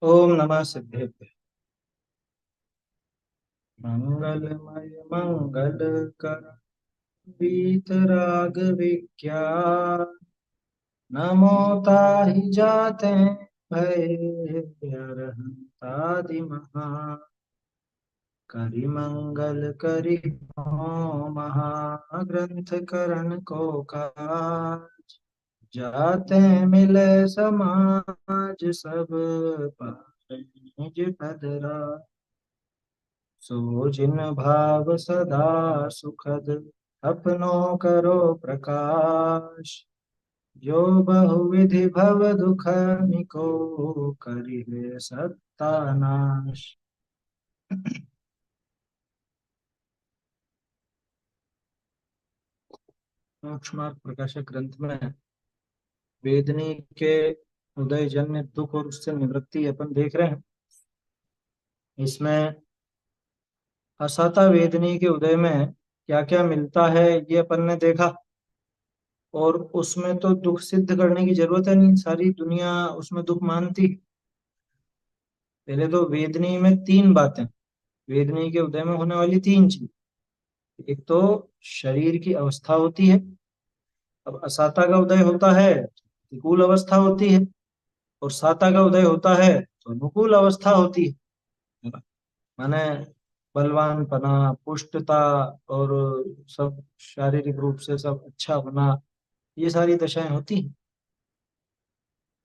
ओम नमः सिद्धेभ्य। मंगलमय मंगलकर वीतराग विज्ञान नमो ताहि जाते भय अरहंतादि महा करि मंगल करि हो महाग्रंथ करण को काज जाते मिले समाज सब पार निज पदरा सो जिन भाव सदा सुखद अपनों करो प्रकाश जो बहुविधि भव दुख निको करिहे सत्ता नाश। मोक्ष मार्ग प्रकाशक ग्रंथ में वेदनी के उदय जन्य दुख और उससे निवृत्ति अपन देख रहे हैं। इसमें असाता वेदनी के उदय में क्या क्या मिलता है ये अपन ने देखा। और उसमें तो दुख सिद्ध करने की जरूरत है नहीं, सारी दुनिया उसमें दुख मानती है। पहले तो वेदनी में तीन बातें, वेदनी के उदय में होने वाली तीन चीज। एक तो शरीर की अवस्था होती है। अब असाता का उदय होता है तो प्रतिकूल अवस्था होती है, और साता का उदय होता है तो अनुकूल अवस्था होती है ना। माने बलवान पना, पुष्टता, और सब शारीरिक रूप से सब अच्छा होना, ये सारी दशाएं होती हैं।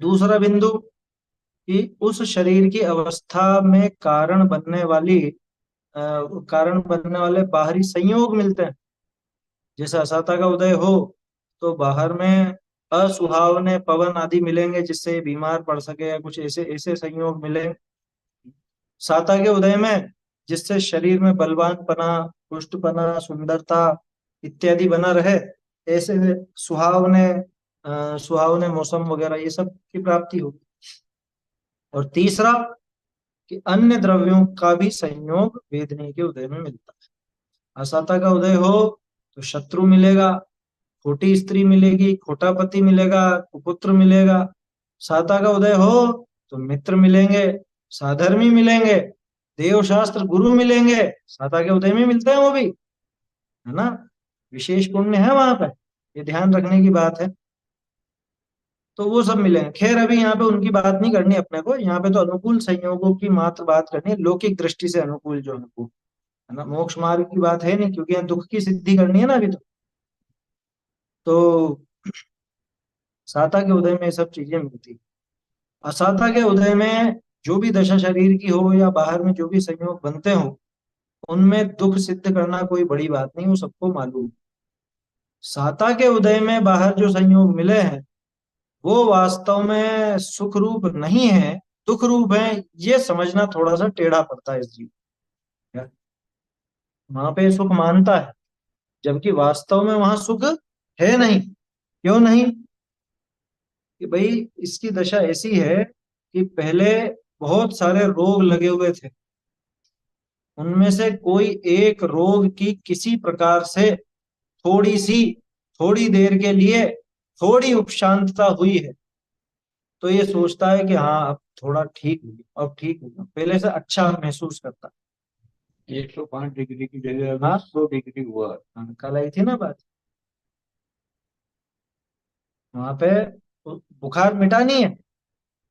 दूसरा बिंदु कि उस शरीर की अवस्था में कारण बनने वाले बाहरी संयोग मिलते हैं। जैसे असाता का उदय हो तो बाहर में असुहावने पवन आदि मिलेंगे जिससे ये बीमार पड़ सके, या कुछ ऐसे ऐसे संयोग मिले। साता के उदय में जिससे शरीर में बलवानपना, पुष्टपना, सुंदरता इत्यादि बना रहे, ऐसे सुहावने मौसम वगैरह ये सब की प्राप्ति होगी। और तीसरा कि अन्य द्रव्यों का भी संयोग वेदनी के उदय में मिलता है। असाता का उदय हो तो शत्रु मिलेगा, खोटी स्त्री मिलेगी, खोटा पति मिलेगा, कुपुत्र मिलेगा। साता का उदय हो तो मित्र मिलेंगे, साधर्मी मिलेंगे, देव शास्त्र गुरु मिलेंगे। साता के उदय में मिलते हैं वो भी, है ना। विशेष पुण्य है वहां पर, ये ध्यान रखने की बात है। तो वो सब मिलेंगे। खैर अभी यहाँ पे उनकी बात नहीं करनी अपने को, यहाँ पे तो अनुकूल संयोगों की मात्र बात करनी है, लौकिक दृष्टि से अनुकूल जो अनुकूल, है ना। मोक्ष मार्ग की बात है नहीं, क्योंकि यहाँ दुख की सिद्धि करनी है ना अभी तो साता के उदय में ये सब चीजें मिलती है। असाता के उदय में जो भी दशा शरीर की हो या बाहर में जो भी संयोग बनते हो, उनमें दुख सिद्ध करना कोई बड़ी बात नहीं, वो सबको मालूम है। साता के उदय में बाहर जो संयोग मिले हैं वो वास्तव में सुख रूप नहीं है, दुख रूप है। ये समझना थोड़ा सा टेढ़ा पड़ता है इस जीव को। वहां पे सुख मानता है, जबकि वास्तव में वहां सुख है नहीं। क्यों नहीं? कि भाई इसकी दशा ऐसी है कि पहले बहुत सारे रोग लगे हुए थे, उनमें से कोई एक रोग की किसी प्रकार से थोड़ी सी, थोड़ी देर के लिए थोड़ी उपशांतता हुई है, तो ये सोचता है कि हाँ अब थोड़ा ठीक हुआ, अब ठीक हुआ, पहले से अच्छा महसूस करता। 105 डिग्री की जगह अभी हाँ 100 डिग्री हुआ। हाँ, कल आई थी ना बात। वहां पे बुखार मिटा नहीं है,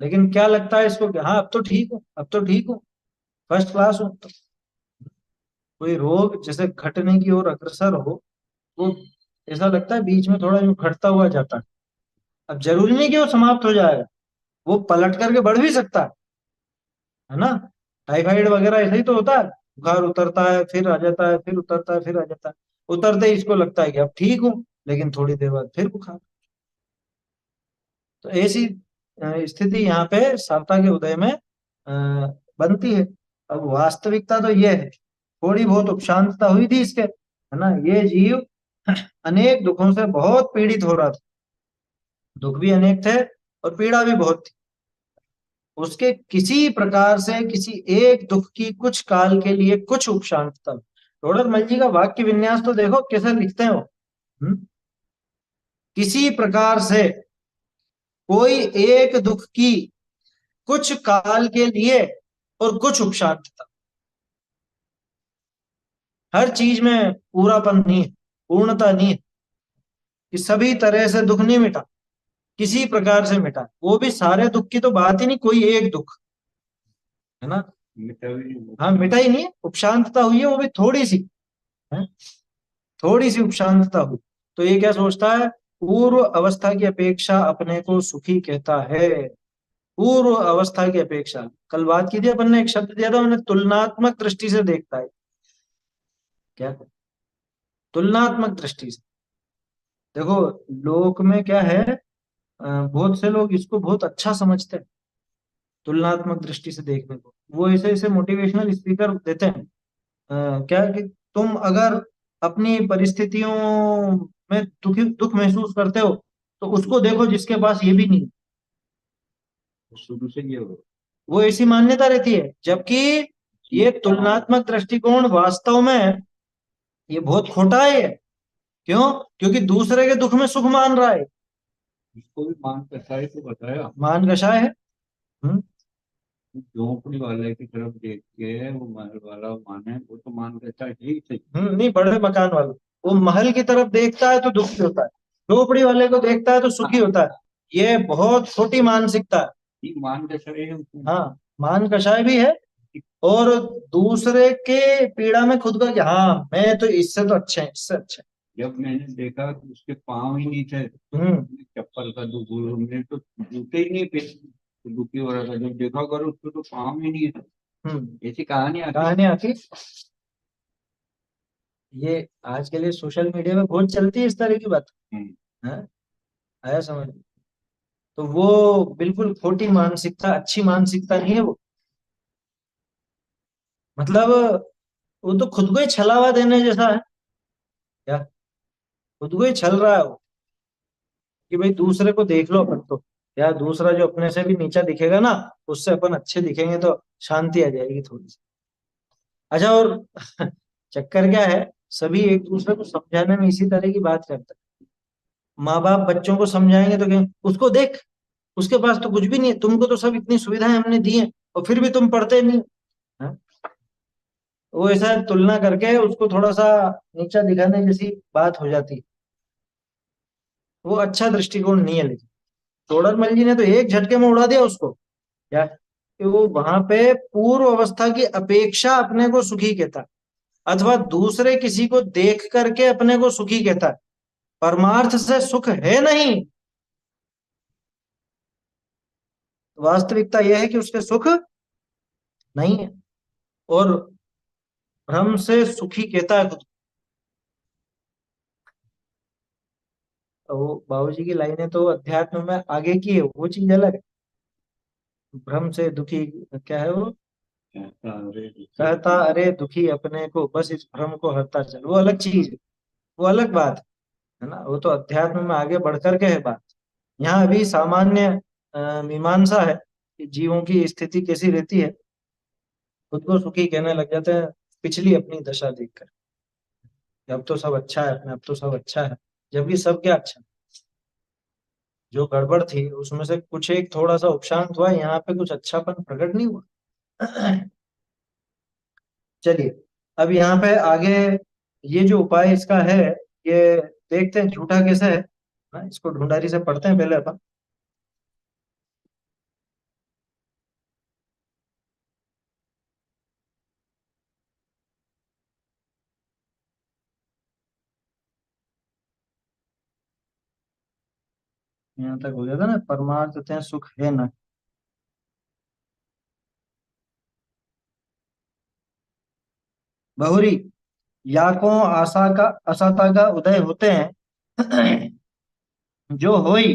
लेकिन क्या लगता है इसको कि हाँ अब तो ठीक हूँ, अब तो ठीक हूँ, फर्स्ट क्लास हूँ। कोई रोग जैसे घटने की ओर अग्रसर हो, वो ऐसा लगता है बीच में थोड़ा यूं घटता हुआ जाता है। अब जरूरी नहीं कि वो समाप्त हो जाएगा, वो पलट करके बढ़ भी सकता है ना। टाइफाइड वगैरह ऐसा ही तो होता है, बुखार उतरता है फिर आ जाता है, फिर उतरता है फिर आ जाता है। उतरते ही इसको लगता है कि अब ठीक हूँ, लेकिन थोड़ी देर बाद फिर बुखार। तो ऐसी स्थिति यहाँ पे साता के उदय में बनती है। अब वास्तविकता तो ये है, थोड़ी बहुत उपशांतता हुई थी इसके, है ना। ये जीव अनेक दुखों से बहुत पीड़ित हो रहा था, दुख भी अनेक थे और पीड़ा भी बहुत थी। उसके किसी प्रकार से किसी एक दुख की कुछ काल के लिए कुछ उपशांतता। टोडरमल जी का वाक्य विन्यास तो देखो कैसे लिखते हैं वो। हम्म? किसी प्रकार से कोई एक दुख की कुछ काल के लिए और कुछ उपशांतता। हर चीज में पूरापन नहीं है, पूर्णता नहीं है, कि सभी तरह से दुख नहीं मिटा, किसी प्रकार से मिटा। वो भी सारे दुख की तो बात ही नहीं, कोई एक दुख है ना। हाँ, मिटा ही नहीं है, उपशांतता हुई है, वो भी थोड़ी सी है, थोड़ी सी उपशांतता हुई। तो ये क्या सोचता है, पूर्व अवस्था की अपेक्षा अपने को सुखी कहता है। पूर्व अवस्था की अपेक्षा, कल बात की थी अपन ने, एक शब्द दिया था मैंने, तुलनात्मक दृष्टि से देखता है। क्या, तुलनात्मक दृष्टि से देखो। लोक में क्या है, बहुत से लोग इसको बहुत अच्छा समझते हैं, तुलनात्मक दृष्टि से देखने को। वो ऐसे ऐसे मोटिवेशनल स्पीकर देते हैं, क्या कि तुम अगर अपनी परिस्थितियों में दुख महसूस करते हो, तो उसको देखो जिसके पास ये भी नहीं। शुरू से ये हो, वो ऐसी मान्यता रहती है, जबकि ये तुलनात्मक दृष्टिकोण वास्तव में ये बहुत खोटा है। क्यों? क्योंकि दूसरे के दुख में सुख मान रहा है। इसको भी मान कसाई तो बताया, मान कषाय है। हम्म। झोपड़ी वाले की तरफ देख के वो महल वाला माने, वो तो मान लेता है ठीक है। नहीं, बड़े मकान वाले, वो महल की तरफ देखता है तो दुखी होता है, झोपड़ी वाले को देखता है तो सुखी होता है। ये बहुत छोटी मानसिकता है। ये मान कषाय है उसमें। हाँ, मान कषाय भी है, और दूसरे के पीड़ा में खुद का कि हाँ मैं तो इससे तो अच्छा है, इससे अच्छा है। जब मैंने देखा कि उसके पाँव ही नहीं थे, चप्पल का दुख, हमने तो जूते ही नहीं पहने, तो दुखी हो रहा था। जब देखा करो उसके तो पाँव ही नहीं है। ऐसी कहानी आती। ये आज के लिए सोशल मीडिया में बहुत चलती है इस तरह की बात। हाँ, आया समझ। तो वो बिल्कुल खोटी मानसिकता, अच्छी मानसिकता नहीं है वो। मतलब वो तो खुद को ही छलावा देने जैसा है। क्या, खुद को ही छल रहा है वो, कि भाई दूसरे को देख लो अपन तो, या दूसरा जो अपने से भी नीचा दिखेगा ना, उससे अपन अच्छे दिखेंगे तो शांति आ जाएगी थोड़ी सी। अच्छा, और चक्कर क्या है, सभी एक दूसरे को समझाने में इसी तरह की बात करते हैं। माँ बाप बच्चों को समझाएंगे तो कहें उसको देख, उसके पास तो कुछ भी नहीं है, तुमको तो सब इतनी सुविधाएं हमने दी हैं, और फिर भी तुम पढ़ते नहीं। हाँ? वो ऐसा तुलना करके उसको थोड़ा सा नीचा दिखाने जैसी बात हो जाती है। वो अच्छा दृष्टिकोण नहीं है। लेकिन तोड़रमल जी ने तो एक झटके में उड़ा दिया उसको। क्या, कि वो वहां पे पूर्व अवस्था की अपेक्षा अपने को सुखी कहता है, अथवा दूसरे किसी को देख करके अपने को सुखी कहता है। परमार्थ से सुख है नहीं, वास्तविकता यह है कि उसके सुख नहीं है, और भ्रम से सुखी कहता है खुद को। तो वो बाबूजी की लाइनें तो अध्यात्म में आगे की है, वो चीज अलग है। भ्रम से दुखी, क्या है वो, कहता अरे दुखी अपने को, बस इस भ्रम को हरता चल, वो अलग चीज है, वो अलग बात है ना। वो तो अध्यात्म में आगे बढ़ करके है बात। यहाँ अभी सामान्य मीमांसा है कि जीवों की स्थिति कैसी रहती है, खुद को सुखी कहने लग जाते हैं पिछली अपनी दशा देखकर, कि अब तो सब अच्छा है अपने, अब तो सब अच्छा है। जबकि सब क्या अच्छा, जो गड़बड़ थी उसमें से कुछ एक थोड़ा सा उपशांत हुआ, यहाँ पे कुछ अच्छापन प्रकट नहीं हुआ। चलिए, अब यहाँ पे आगे ये जो उपाय इसका है, ये देखते हैं झूठा कैसे है ना, इसको ढूंढारी से पढ़ते हैं पहले अपन। यहाँ तक हो गया था ना, परमार्थ तय सुख है न। बहुरी, या को आशा का असता का उदय होते हैं, जो होई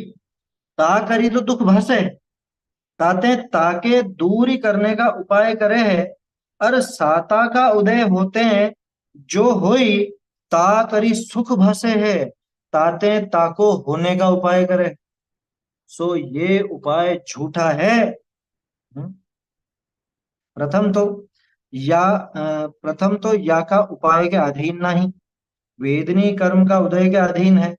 ता करी तो दुख भसे, ताते ताके दूरी करने का उपाय करे है। और साता का उदय होते हैं, जो होई ता करी सुख भसे है, ताते ताको होने का उपाय करे। सो ये उपाय झूठा है। हम्म, प्रथम तो प्रथम तो या का उपाय के अधीन नहीं, वेदनी कर्म का उदय के अधीन है।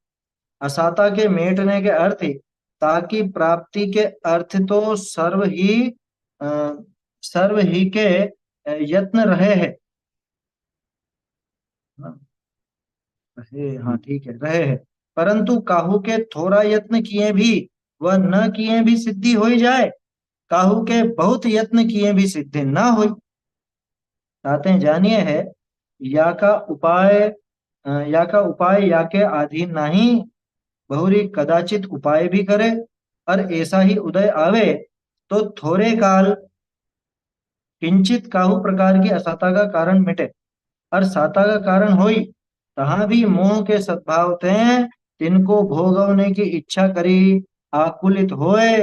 असाता के मेटने के अर्थ ही ताकि प्राप्ति के अर्थ तो सर्व ही अ, सर्व ही के यत्न रहे है। हाँ, रहे, हाँ ठीक है, रहे है। परंतु काहू के थोड़ा यत्न किए भी वह न किए भी सिद्धि हो ही जाए, काहू के बहुत यत्न किए भी सिद्धि ना हुई। ताते जानिए है, या का उपाय या का उपाय या के अधीन नहीं, बहुरी कदाचित उपाय भी करे, और ऐसा ही उदय आवे तो थोड़े काल किंचित काहू प्रकार की असता का कारण मिटे, और साता का कारण होई, तहाँ भी मोह के सद्भाव थे, तिनको भोगवने की इच्छा करी आकुलित होए।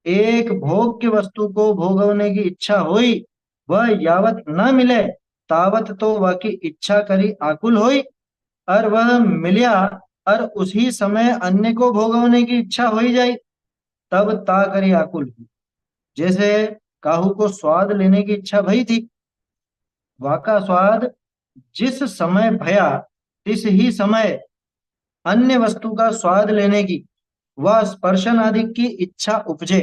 एक भोग की वस्तु को भोगवने की इच्छा हुई, वह यावत न मिले तावत तो वह की इच्छा करी आकुल हुई, और वह मिलिया और उसी समय अन्य को भोगवने की इच्छा हो ही जाई, तब ता करी आकुल हुई। जैसे काहू को स्वाद लेने की इच्छा भई थी, वाका स्वाद जिस समय भया तिस ही समय अन्य वस्तु का स्वाद लेने की व स्पर्शन आदि की इच्छा उपजे,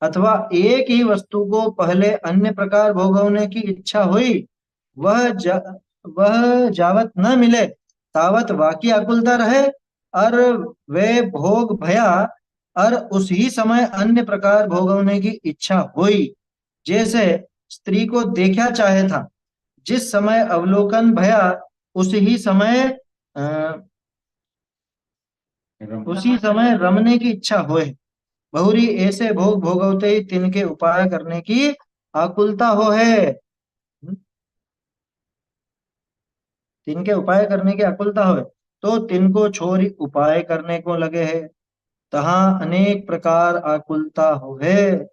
अथवा एक ही वस्तु को पहले अन्य प्रकार भोगवने की इच्छा हुई, वह जावत न मिले तावत वाकी आकुलता रहे, और वे भोग भया और उसी समय अन्य प्रकार भोगवने की इच्छा हुई। जैसे स्त्री को देखा चाहे था, जिस समय अवलोकन भया उसी समय उसी समय रमने की इच्छा होए, बहुरी ऐसे भोग भोगवते ही तिनके उपाय करने की आकुलता हो है। तिनके उपाय करने की आकुलता होए, तो तिनको छोरी उपाय करने को लगे है, तहाँ अनेक प्रकार आकुलता हो है।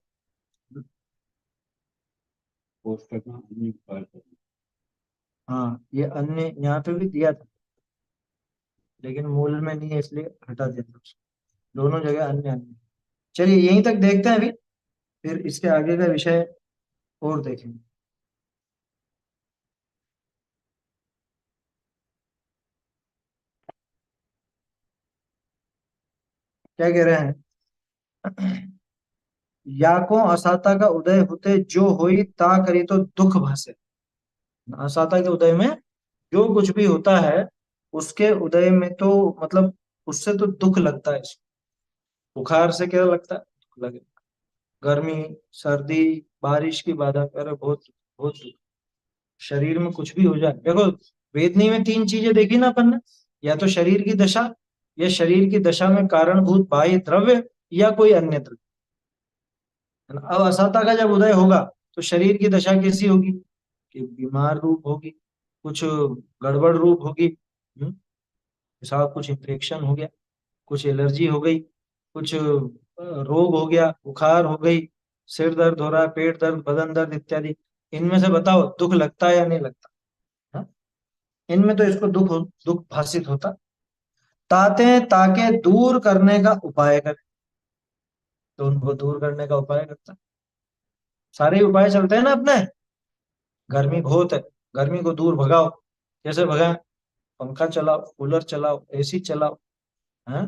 हाँ, ये अन्य यहाँ पे भी दिया था, लेकिन मूल में नहीं है इसलिए हटा दिया था उसको। दोनों जगह अन्य अन्य। चलिए यहीं तक देखते हैं अभी, फिर इसके आगे का विषय और देखेंगे। क्या कह रहे हैं? याको असाता का उदय होते जो होई ता करी तो दुख भासे। असाता के उदय में जो कुछ भी होता है, उसके उदय में तो मतलब उससे तो दुख लगता है इसको। बुखार से क्या लगता है? दुख लगे। गर्मी, सर्दी, बारिश की बाधा करे, बहुत बहुत दुख। शरीर में कुछ भी हो जाए, देखो वेदनी में तीन चीजें देखी ना अपन ने, या तो शरीर की दशा, या शरीर की दशा में कारणभूत बाह्य द्रव्य, या कोई अन्य द्रव्य, है ना? अब असाता का जब उदय होगा तो शरीर की दशा कैसी होगी? कि बीमार रूप होगी, कुछ गड़बड़ रूप होगी। साहब कुछ इन्फेक्शन हो गया, कुछ एलर्जी हो गई, कुछ रोग हो गया, बुखार हो गई, सिर दर्द हो रहा है, पेट दर्द, बदन दर्द इत्यादि। इनमें से बताओ दुख लगता है या नहीं लगता? हाँ? इनमें तो इसको दुख भासित होता। ताते ताके दूर करने का उपाय करे, तो उनको दूर करने का उपाय करता। सारे ही उपाय चलते हैं ना अपने। गर्मी बहुत है, गर्मी को दूर भगाओ, कैसे भगाएं? पंखा चलाओ, कूलर चलाओ, एसी चलाओ, हैं?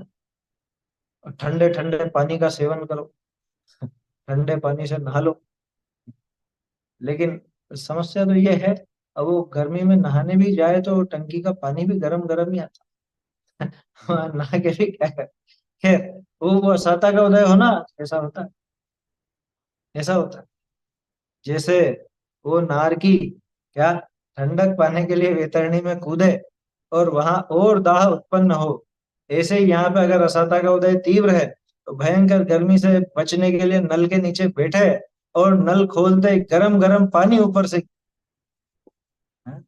और ठंडे ठंडे पानी का सेवन करो, ठंडे पानी से नहा लो। लेकिन समस्या तो ये है, अब वो गर्मी में नहाने भी जाए तो टंकी का पानी भी गरम गरम ही आता है। वहाँ नहा के भी क्या करे? खैर, वो साता का उदय होना ऐसा होता है, ऐसा होता है। जैसे वो नारकी क्या ठंडक पाने के लिए वैतरणी में कूदे और वहां और दाह उत्पन्न हो, ऐसे ही यहाँ पे अगर असाता का उदय तीव्र है तो भयंकर गर्मी से बचने के लिए नल के नीचे बैठे और नल खोलते ही गरम गरम पानी ऊपर से। हैं?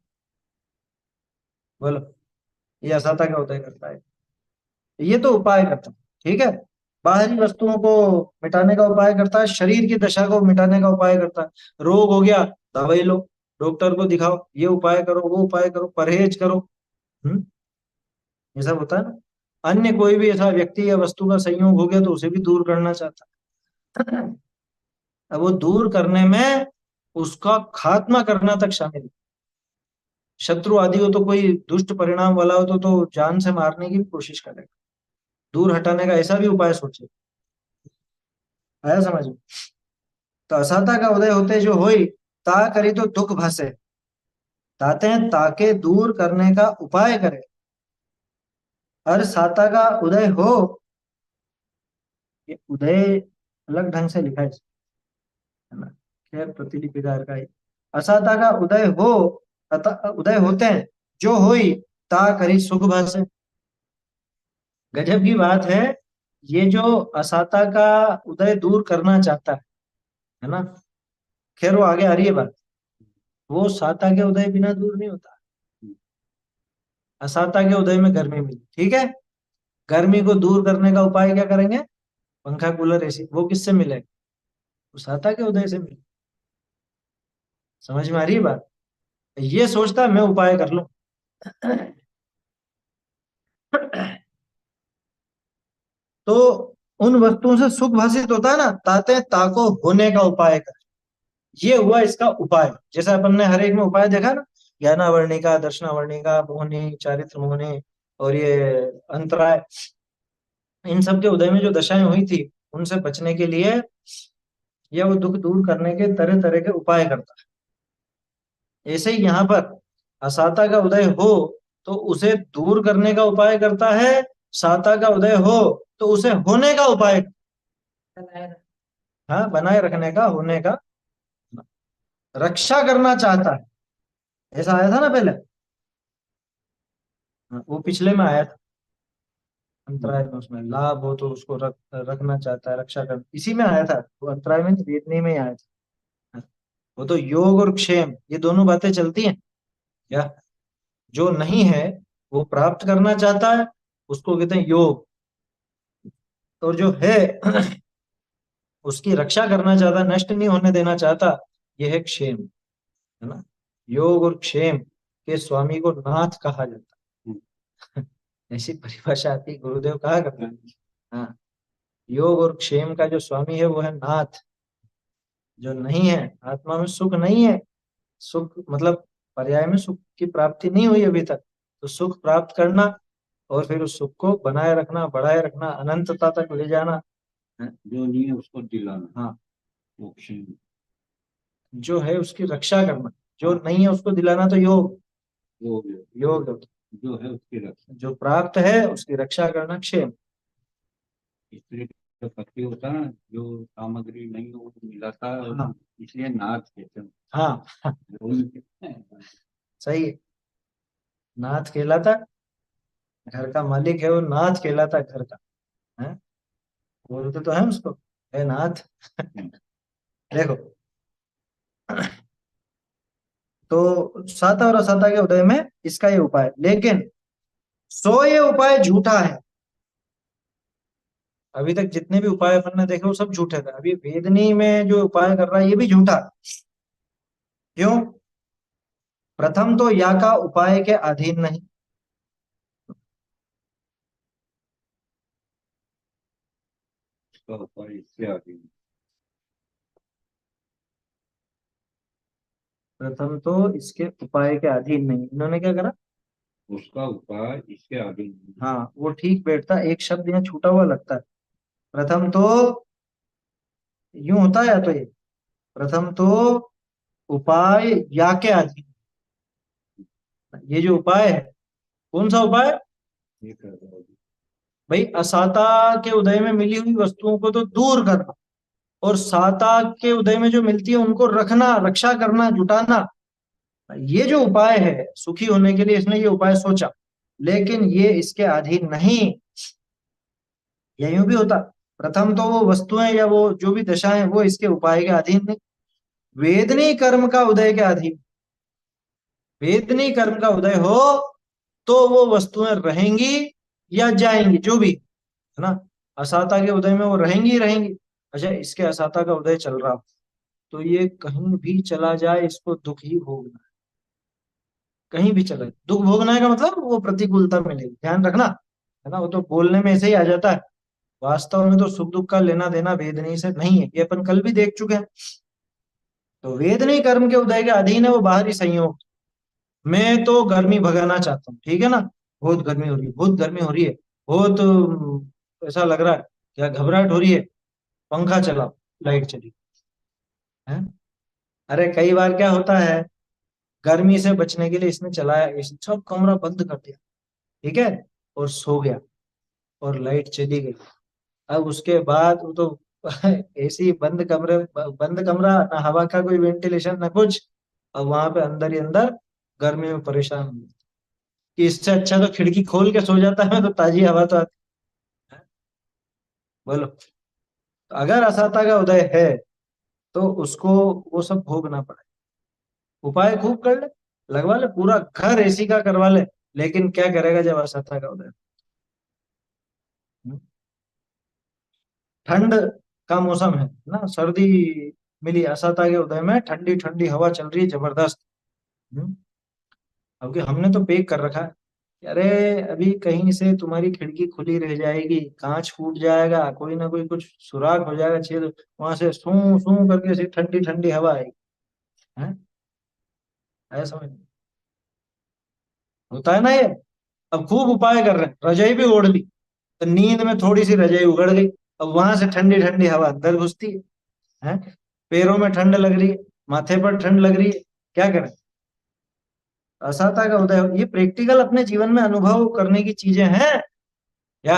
बोलो, ये असाता का उदय करता है। ये तो उपाय करता है, ठीक है। बाहरी वस्तुओं को मिटाने का उपाय करता है, शरीर की दशा को मिटाने का उपाय करता है। रोग हो गया, दवाई लो, डॉक्टर को दिखाओ, ये उपाय करो, वो उपाय करो, परहेज करो। हम्म, ये सब होता है ना। अन्य कोई भी ऐसा व्यक्ति या वस्तु का संयोग हो गया तो उसे भी दूर करना चाहता है। अब वो दूर करने में उसका खात्मा करना तक शामिल है। शत्रु आदि हो तो कोई दुष्ट परिणाम वाला हो तो जान से मारने की भी कोशिश करेगा। दूर हटाने का ऐसा भी उपाय सोचे। आया समझ में? तो असाता का उदय होते जो होई, ता करी तो दुख भासे, ताते हैं ताके दूर करने का उपाय करे। और साता का उदय हो, ये उदय अलग ढंग से लिखा है है ना, खैर प्रतिलिपिकार का ही। असाता का उदय हो, अतः उदय होते हैं जो होई, ता करी सुख भासे। गजब की बात है, ये जो असाता का उदय दूर करना चाहता है ना, खैर वो आगे आ रही है बात, वो साता के उदय बिना दूर नहीं होता। असाता के उदय में गर्मी मिली, ठीक है, गर्मी को दूर करने का उपाय क्या करेंगे? पंखा कूलर एसी, वो किससे मिले? वो साता के उदय से मिले। समझ में आ रही है बात? ये सोचता है मैं उपाय कर लूं। तो उन वस्तुओं से सुख भाषित होता है ना, ताते ताको होने का उपाय कर, ये हुआ इसका उपाय। जैसे अपन ने हर एक में उपाय देखा ना, ज्ञानावर्णिका, दर्शनावर्णिका, मोहनी, चारित्र मोहनी, और ये अंतराय, इन सब के उदय में जो दशाएं हुई थी, उनसे बचने के लिए या वो दुख दूर करने के तरह तरह के उपाय करता है। ऐसे ही यहाँ पर असाता का उदय हो तो उसे दूर करने का उपाय करता है, साता का उदय हो तो उसे होने का उपाय, हाँ, बनाए रखने का, होने का, रक्षा करना चाहता है। ऐसा आया था ना पहले, हाँ, वो पिछले में आया था अंतराय में, उसमें लाभ हो तो उसको रखना चाहता है, रक्षा कर, इसी में आया था वो, अंतराय में नहीं, वेदनी में ही आया था। वो तो योग और क्षेम, ये दोनों बातें चलती हैं क्या? जो नहीं है वो प्राप्त करना चाहता है, उसको कहते हैं योग, और जो है उसकी रक्षा करना चाहता, नष्ट नहीं होने देना चाहता, यह है क्षेम, है ना। योग और क्षेम के स्वामी को नाथ कहा जाता है। ऐसी परिभाषा आती है, गुरुदेव कहा करते हैं। हाँ, योग और क्षेम का जो स्वामी है वो है नाथ। जो नहीं है, आत्मा में सुख नहीं है, सुख मतलब पर्याय में सुख की प्राप्ति नहीं हुई अभी तक, तो सुख प्राप्त करना और फिर उस सुख को बनाए रखना, बढ़ाए रखना, अनंतता तक ले जाना, जो नहीं है उसको दिलाना, हाँ, वो क्षीण। जो है उसकी रक्षा करना, जो नहीं है उसको दिलाना, तो योग, योग, योग होता जो है उसकी रक्षा। है। जो प्राप्त है उसकी रक्षा करना क्षेम। इसलिए जो पति होता है ना, जो सामग्री नहीं हो वो मिलाता है, और हाँ, इसलिए नाच कहते हैं। हाँ, वही कहते हैं। सही है, नाथ कहलाता, घर का मालिक है वो, नाथ कहलाता घर का, है, बोलते तो है उसको, है नाथ। देखो, तो साता और असाता के उदय में इसका ये उपाय, लेकिन सो ये उपाय झूठा है। अभी तक जितने भी उपाय अपन ने देखे वो सब झूठे थे, अभी वेदनी में जो उपाय कर रहा है ये भी झूठा है। क्यों? प्रथम तो या का उपाय के अधीन नहीं, उसका उपाय इससे आगे नहीं। प्रथम तो इसके उपाय के अधीन नहीं, इन्होंने क्या करा? उसका उपाय इसके आगे नहीं। हाँ, वो ठीक बैठता, एक शब्द यहाँ छूटा हुआ लगता है। प्रथम तो यूं होता है, या तो ये प्रथम तो उपाय या के अधीन, ये जो उपाय है, कौन सा उपाय? ये कर रहा है। भाई असाता के उदय में मिली हुई वस्तुओं को तो दूर करना, और साता के उदय में जो मिलती है उनको रखना, रक्षा करना, जुटाना, ये जो उपाय है सुखी होने के लिए, इसने ये उपाय सोचा, लेकिन ये इसके अधीन नहीं। या यूं भी होता, प्रथम तो वो वस्तुएं या वो जो भी दशा है वो इसके उपाय के अधीन नहीं, वेदनी कर्म का उदय के अधीन। वेदनी कर्म का उदय हो तो वो वस्तुएं रहेंगी या जाएंगी, जो भी है ना, असाता के उदय में वो रहेंगी ही रहेंगी। अच्छा, इसके असाता का उदय चल रहा, तो ये कहीं भी चला जाए इसको दुख ही भोगना है। कहीं भी चला जाए दुख भोगना है का मतलब वो प्रतिकूलता मिलेगी, ध्यान रखना, है ना। वो तो बोलने में ऐसे ही आ जाता है, वास्तव में तो सुख दुख का लेना देना वेदनी से नहीं है, ये अपन कल भी देख चुके हैं। तो वेदनी कर्म के उदय के अधीन है वो बाहरी संयोग। मैं तो गर्मी भगाना चाहता हूँ, ठीक है ना, बहुत गर्मी हो रही है, बहुत गर्मी हो रही है, बहुत ऐसा लग रहा है, क्या घबराहट हो रही है, पंखा चलाओ, लाइट चली, हैं? अरे कई बार क्या होता है, गर्मी से बचने के लिए इसने चलाया, इस सब कमरा बंद कर दिया, ठीक है, और सो गया, और लाइट चली गई। अब उसके बाद वो तो एसी बंद, कमरे बंद कमरा, ना हवा का कोई वेंटिलेशन ना कुछ। अब वहां पे अंदर ही अंदर गर्मी में परेशान हूँ, कि इससे अच्छा तो खिड़की खोल के सो जाता है, तो ताजी हवा तो आती है। बोलो, तो अगर असाता का उदय है तो उसको वो सब भोगना पड़े। उपाय खूब कर ले, लगवा ले, पूरा घर एसी का करवा ले, लेकिन क्या करेगा जब असाता का उदय हो? ठंड का मौसम है ना, सर्दी मिली असाता के उदय में, ठंडी ठंडी हवा चल रही है जबरदस्त। हम्म, अब कि हमने तो पैक कर रखा है कि अरे अभी कहीं से तुम्हारी खिड़की खुली रह जाएगी, कांच फूट जाएगा, कोई ना कोई कुछ सुराख हो जाएगा छेद, वहां से सू सू करके ऐसी ठंडी ठंडी हवा आएगी। है, ऐसा होता है ना ये। अब खूब उपाय कर रहे हैं, रजाई भी ओढ़ ली, तो नींद में थोड़ी सी रजाई उगड़ गई, अब वहां से ठंडी ठंडी हवा अंदर घुसती है। पैरों में ठंड लग रही है, माथे पर ठंड लग रही है, क्या करें? असाता का उदय ये प्रैक्टिकल अपने जीवन में अनुभव करने की चीजें हैं। या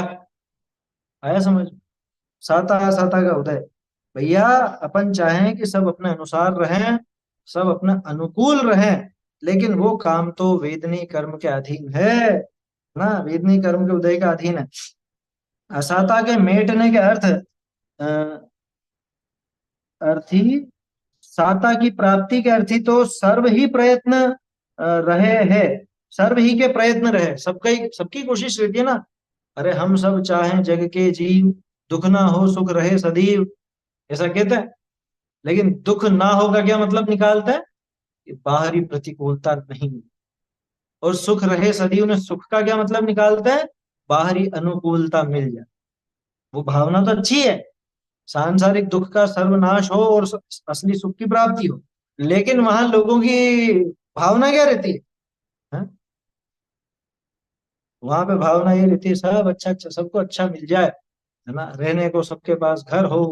आया समझ? साता असाता का उदय, भैया अपन चाहें कि सब अपने अनुसार रहें, सब अपने अनुकूल रहें, लेकिन वो काम तो वेदनी कर्म के अधीन है ना, वेदनी कर्म के उदय का अधीन है। असाता के मेटने के अर्थ, अ, अर्थी, साता की प्राप्ति के अर्थी तो सर्व ही प्रयत्न रहे है, सर्व ही के प्रयत्न रहे, सबका ही सबकी कोशिश रहती है ना। अरे हम सब चाहें जग के जीव, दुख ना हो सुख रहे सदैव, ऐसा कहते हैं। लेकिन दुख ना हो का क्या मतलब निकालते हैं? कि बाहरी प्रतिकूलता नहीं, और सुख रहे सदैव में सुख का क्या मतलब निकालते हैं? बाहरी अनुकूलता मिल जाए। वो भावना तो अच्छी है, सांसारिक दुख का सर्वनाश हो और असली सुख की प्राप्ति हो, लेकिन वहां लोगों की भावना क्या रहती है? वहां पे भावना ये रहती है सब अच्छा अच्छा, सबको अच्छा मिल जाए, है ना, रहने को सबके पास घर हो,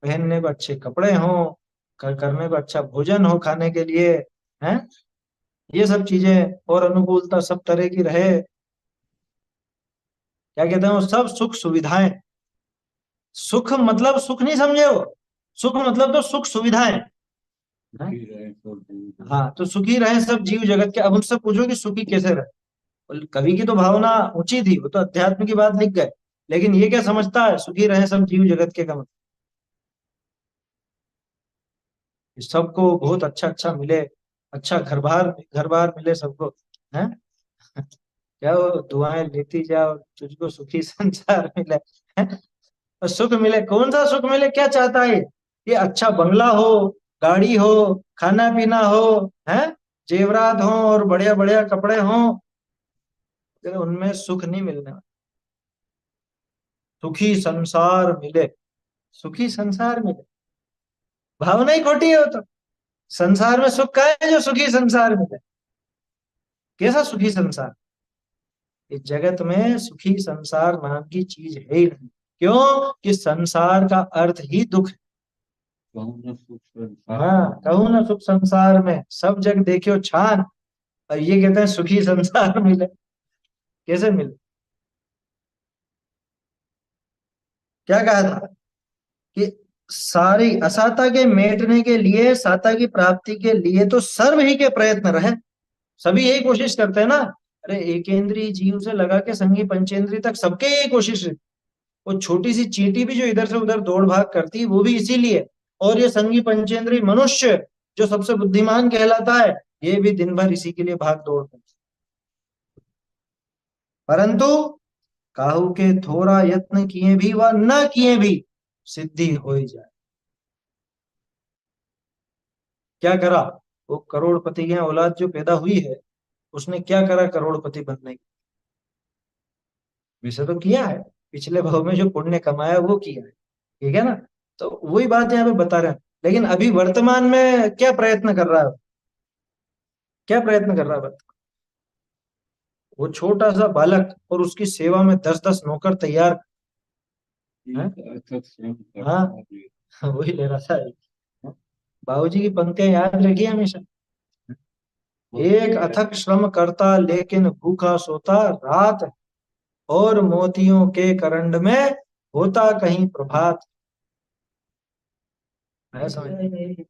पहनने को अच्छे कपड़े हो, करने को अच्छा भोजन हो खाने के लिए, है, ये सब चीजें, और अनुकूलता सब तरह की रहे। क्या कहते हैं वो सब सुख सुविधाएं, सुख मतलब सुख नहीं समझे हो, सुख मतलब तो सुख सुविधाएं, है? सुखी रहे तो जीवन। हाँ, तो सुखी रहे सब जीव जगत के। अब उनसे पूछो कि सुखी कैसे रहे, और कवि की तो भावना ऊंची थी, वो तो अध्यात्म की बात लिख गए, लेकिन ये क्या समझता है सुखी रहे सब जीव जगत के, का मतलब कि सबको बहुत अच्छा अच्छा मिले, अच्छा घर बार मिले सबको, है। क्या वो दुआएं लेती जाओ, तुझको सुखी संसार मिले, है? और सुख मिले, कौन सा सुख मिले, क्या चाहता है ये? अच्छा बंगला हो, गाड़ी हो, खाना पीना हो, है, जेवरात हो और बढ़िया बढ़िया कपड़े हो, लेकिन उनमें सुख नहीं मिलने वाला। सुखी संसार मिले, सुखी संसार मिले, भावना ही खोटी है वो तो। संसार में सुख का है जो सुखी संसार मिले? कैसा सुखी संसार? इस जगत में सुखी संसार नाम की चीज है ही नहीं। क्यों? कि संसार का अर्थ ही दुख है। कहूँ न सुख संसार में। हाँ, कहूँ ना सुख संसार में, सब जग देखियो छान, और ये कहते हैं सुखी संसार मिले, कैसे मिले? क्या कहा था कि सारी असाता के मेटने के लिए, साता की प्राप्ति के लिए तो सर्व ही के प्रयत्न रहे, सभी यही कोशिश करते हैं ना। अरे एकेंद्रीय जीव से लगा के संगी पंचेंद्रीय तक सबके यही कोशिश है। वो छोटी सी चींटी भी जो इधर से उधर दौड़ भाग करती है वो भी इसीलिए, और ये संगी पंचेंद्रीय मनुष्य जो सबसे बुद्धिमान कहलाता है, ये भी दिन भर इसी के लिए भाग दौड़ करती है। परंतु काहू के थोड़ा यत्न किए भी व न किए भी सिद्धि हो ही जाए। क्या करा? वो करोड़पति की औलाद जो पैदा हुई है, उसने क्या करा करोड़पति बनने की? वैसे तो किया है, पिछले भाव में जो पुण्य कमाया वो किया है, ठीक है ना। तो वही बात यहाँ पे बता रहे हैं, लेकिन अभी वर्तमान में क्या प्रयत्न कर रहा है, क्या प्रयत्न कर रहा है? वो छोटा सा बालक, और उसकी सेवा में 10-10 नौकर तैयार है। एक अथक श्रम हाँ, करता है। वही ले रहा था। बाबूजी की पंक्तियां याद रखिए हमेशा। वो एक अथक श्रम करता लेकिन भूखा सोता रात, और मोतियों के करंड में होता कहीं प्रभात। है समझ?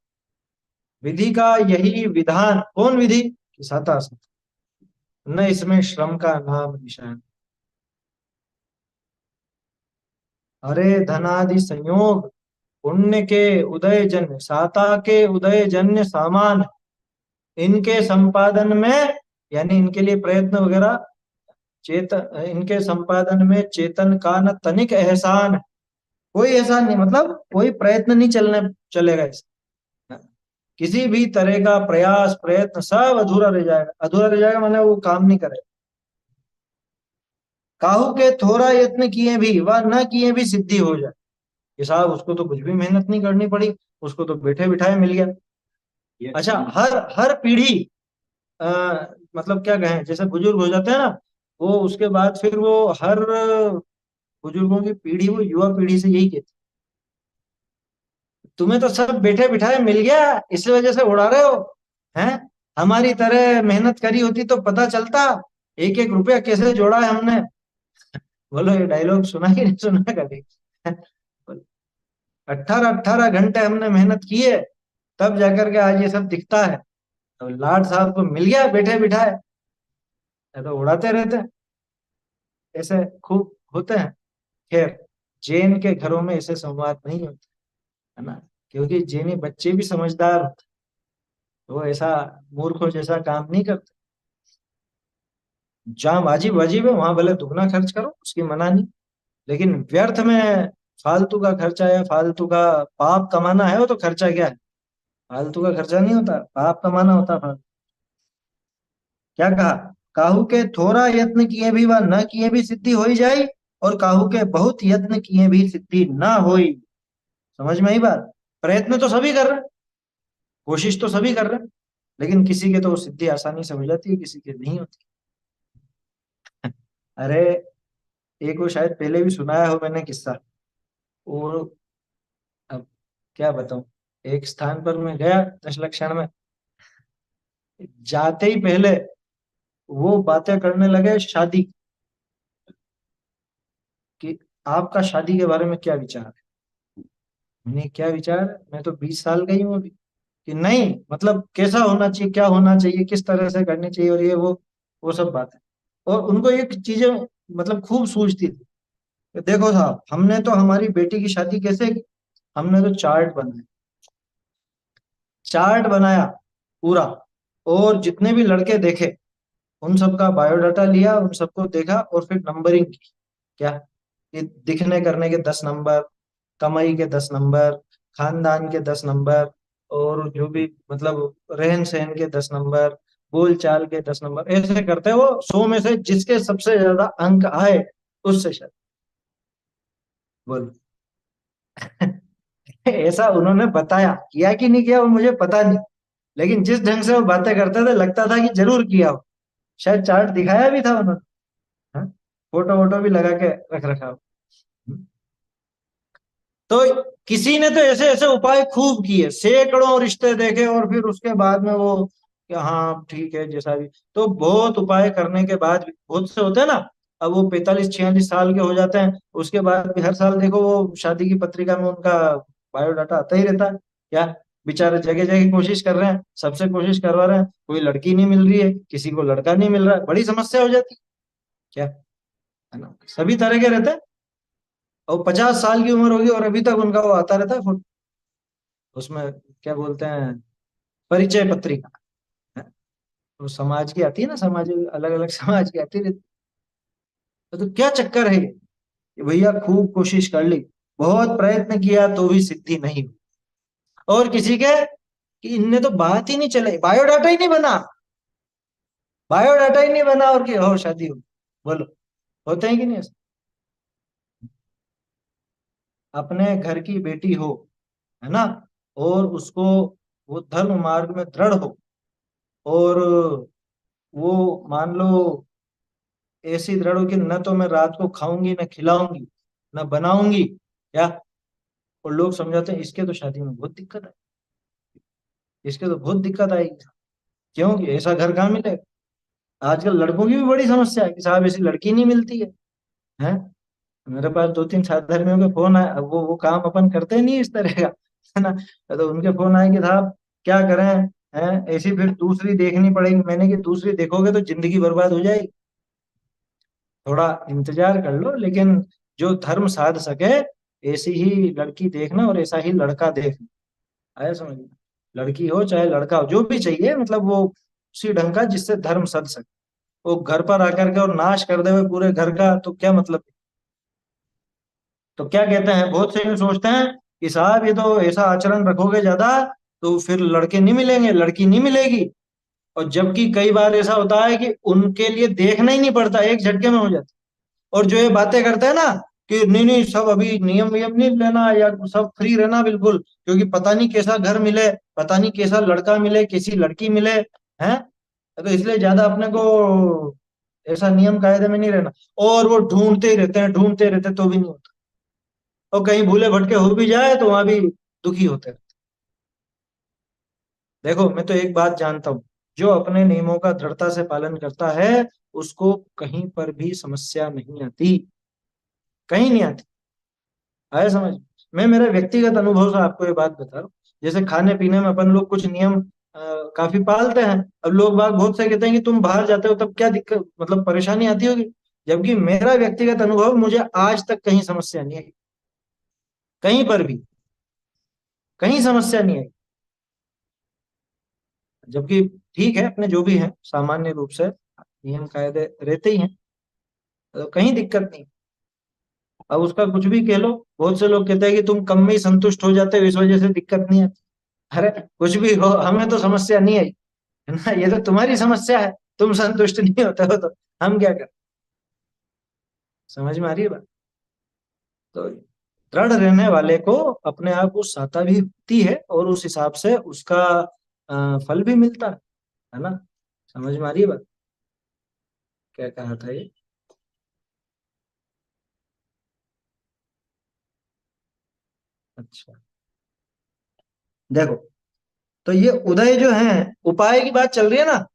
विधि का यही विधान, कौन विधि कि साता असत, न इसमें श्रम का नाम निशान। अरे धनादि संयोग पुण्य के उदय जन्य, साता के उदय जन्य सामान, इनके संपादन में, यानी इनके लिए प्रयत्न वगैरह, इनके संपादन में चेतन का न तनिक एहसान। कोई एहसान नहीं, मतलब कोई प्रयत्न नहीं चलेगा इसका। किसी भी तरह का प्रयास प्रयत्न सब अधूरा रह जाएगा। अधूरा रह जाएगा माने वो काम नहीं करेगा। काहू के थोड़ा यत्न किए भी वह न किए भी सिद्धि हो जाए। ये साहब उसको तो कुछ भी मेहनत नहीं करनी पड़ी, उसको तो बैठे बिठाए मिल गया। ये अच्छा, हर हर पीढ़ी, आ, मतलब क्या कहें, जैसे बुजुर्ग हो जाते हैं ना, वो उसके बाद फिर वो हर बुजुर्गों की पीढ़ी वो युवा पीढ़ी से यही कहती, तुम्हें तो सब बैठे बिठाए मिल गया, इस वजह से उड़ा रहे हो। हैं? हमारी तरह मेहनत करी होती तो पता चलता, एक एक रुपया कैसे जोड़ा है हमने। बोलो ये डायलॉग सुना कि नहीं सुना कभी? 18-18 घंटे हमने मेहनत की है, तब जाकर के आज ये सब दिखता है। तो लाड साहब को मिल गया बैठे बिठाए, ये तो उड़ाते रहते हैं। ऐसे खूब होते हैं। खैर, जैन के घरों में ऐसे संवाद नहीं होते, है ना, क्योंकि जैनी बच्चे भी समझदार होते हैं। वो ऐसा मूर्खों जैसा काम नहीं करते। जहाँ वाजिब वाजिब है वहां भले दुगना खर्च करो, उसकी मना नहीं, लेकिन व्यर्थ में फालतू का खर्चा या फालतू का पाप कमाना है, वो तो खर्चा क्या है, फालतू का खर्चा नहीं होता, पाप कमाना होता फालतू। क्या कहा? काहू के थोड़ा यत्न किए भी व न किए भी सिद्धि हो ही जाई, और काहू के बहुत यत्न किए भी सिद्धि ना होई। समझ में आई बात? प्रयत्न तो सभी कर रहे हैं, कोशिश तो सभी कर रहे हैं, लेकिन किसी के तो वो सिद्धि आसानी से हो जाती है, किसी के नहीं होती। अरे, एक वो शायद पहले भी सुनाया हो मैंने किस्सा। वो, अब क्या बताऊं, एक स्थान पर मैं गया 10 लक्षण में, जाते ही पहले वो बातें करने लगे शादी कि आपका शादी के बारे में क्या विचार है। मैंने क्या विचार है? मैं तो 20 साल गई हूँ अभी। कि नहीं, मतलब कैसा होना चाहिए, क्या होना चाहिए, किस तरह से करनी चाहिए, और ये वो सब बातें। और उनको एक चीजें मतलब खूब सूझती थी कि देखो साहब, हमने तो हमारी बेटी की शादी कैसे की, हमने तो चार्ट बनाया पूरा, और जितने भी लड़के देखे उन सबका बायोडाटा लिया, उन सबको देखा, और फिर नंबरिंग की। क्या? ये दिखने करने के 10 नंबर, कमाई के 10 नंबर, खानदान के 10 नंबर, और जो भी मतलब रहन सहन के 10 नंबर, बोल चाल के 10 नंबर, ऐसे करते हैं वो 100 में से जिसके सबसे ज्यादा अंक आए उससे शायद। बोल। ऐसा उन्होंने बताया, किया कि नहीं किया वो मुझे पता नहीं, लेकिन जिस ढंग से वो बातें करते थे लगता था कि जरूर किया हो। शायद चार्ट दिखाया भी था उन्होंने। हाँ? फोटो वोटो भी लगा के रख रखा हो। तो किसी ने तो ऐसे ऐसे उपाय खूब किए, सैकड़ों रिश्ते देखे, और फिर उसके बाद में वो कि हाँ ठीक है जैसा भी। तो बहुत उपाय करने के बाद भी, बहुत से होते हैं ना, अब वो 45-46 साल के हो जाते हैं, उसके बाद भी हर साल देखो वो शादी की पत्रिका में उनका बायोडाटा आता ही रहता है। क्या? बेचारे जगह जगह कोशिश कर रहे हैं, सबसे कोशिश करवा रहे हैं, कोई लड़की नहीं मिल रही है, किसी को लड़का नहीं मिल रहा है, बड़ी समस्या हो जाती है। क्या? है ना, सभी तरह के रहते हैं। और 50 साल की उम्र होगी और अभी तक उनका वो आता रहता है फोटो, उसमें क्या बोलते हैं, परिचय पत्रिका। है? तो समाज की आती है ना, समाज अलग अलग समाज की आती रहती है। तो क्या चक्कर है ये कि भैया खूब कोशिश कर ली, बहुत प्रयत्न किया तो भी सिद्धि नहीं हुई। और किसी के कि इनने तो बात ही नहीं चले, बायोडाटा ही नहीं बना, बायोडाटा ही नहीं बना, और की हो शादी हो। बोलो, होते हैं कि नहीं ऐसे? अपने घर की बेटी हो, है ना, और उसको वो धर्म मार्ग में दृढ़ हो, और वो मान लो ऐसी दृढ़ हो कि न तो मैं रात को खाऊंगी, न खिलाऊंगी, न बनाऊंगी, क्या, और लोग समझाते हैं इसके तो शादी में बहुत दिक्कत है। इसके तो बहुत दिक्कत आएगी। क्योंकि ऐसा घर कहाँ मिलेगा। आजकल लड़कों की भी बड़ी समस्या है कि साहब ऐसी लड़की नहीं मिलती है। मेरे पास दो तीन सहधर्मियों के फोन आए। अब वो काम अपन करते नहीं इस तरह का, है ना। तो उनके फोन आए कि साहब क्या करें, हैं ऐसी फिर दूसरी देखनी पड़ेगी। मैंने कि दूसरी देखोगे तो जिंदगी बर्बाद हो जाएगी। थोड़ा इंतजार कर लो, लेकिन जो धर्म साध सके ऐसी ही लड़की देखना और ऐसा ही लड़का देखना। आया समझ में। लड़की हो चाहे लड़का हो, जो भी चाहिए, मतलब वो उसी ढंग का जिससे धर्म सध सके। वो घर पर आकर के और नाश कर दे हुए पूरे घर का, तो क्या मतलब। तो क्या कहते हैं, बहुत से यूं सोचते हैं कि साहब ये तो ऐसा आचरण रखोगे ज्यादा तो फिर लड़के नहीं मिलेंगे, लड़की नहीं मिलेगी। और जबकि कई बार ऐसा होता है कि उनके लिए देखना ही नहीं पड़ता, एक झटके में हो जाता। और जो ये बातें करते हैं ना कि नहीं नहीं सब अभी नियम वियम नहीं लेना या सब फ्री रहना बिल्कुल, क्योंकि पता नहीं कैसा घर मिले, पता नहीं कैसा लड़का मिले, कैसी लड़की मिले, हैं। तो इसलिए ज्यादा अपने को ऐसा नियम कायदे में नहीं रहना। और वो ढूंढते ही रहते हैं, ढूंढते रहते हैं, तो भी नहीं होता। और कहीं भूले भटके हो भी जाए तो वहां भी दुखी होते हैं। देखो मैं तो एक बात जानता हूँ, जो अपने नियमों का दृढ़ता से पालन करता है उसको कहीं पर भी समस्या नहीं आती, कहीं नहीं आती। आया समझ। मैं मेरे व्यक्तिगत अनुभव से आपको ये बात बता रहा हूँ। जैसे खाने पीने में अपन लोग कुछ नियम काफी पालते हैं। अब लोग बाग बहुत से कहते हैं कि तुम बाहर जाते हो तब क्या दिक्कत, मतलब परेशानी आती होगी। जबकि मेरा व्यक्तिगत अनुभव, मुझे आज तक कहीं समस्या नहीं आई, कहीं पर भी कहीं समस्या नहीं आई। जबकि ठीक है, अपने जो भी है सामान्य रूप से नियम कायदे रहते ही हैं, तो कहीं दिक्कत नहीं। अब उसका कुछ भी कह लो। बहुत से लोग कहते हैं कि तुम कम में ही संतुष्ट हो जाते हो, इस वजह से दिक्कत नहीं आती। अरे कुछ भी हो, हमें तो समस्या नहीं आई, है ना। ये तो तुम्हारी समस्या है, तुम संतुष्ट नहीं होते हो तो हम क्या करें। समझ में आ रही है बात। तो दृढ़ रहने वाले को अपने आप को सता भी होती है और उस हिसाब से उसका फल भी मिलता है ना। समझ में आ रही है बात। क्या कहा था ये। अच्छा, देखो, तो ये उदय जो है, उपाय की बात चल रही है ना।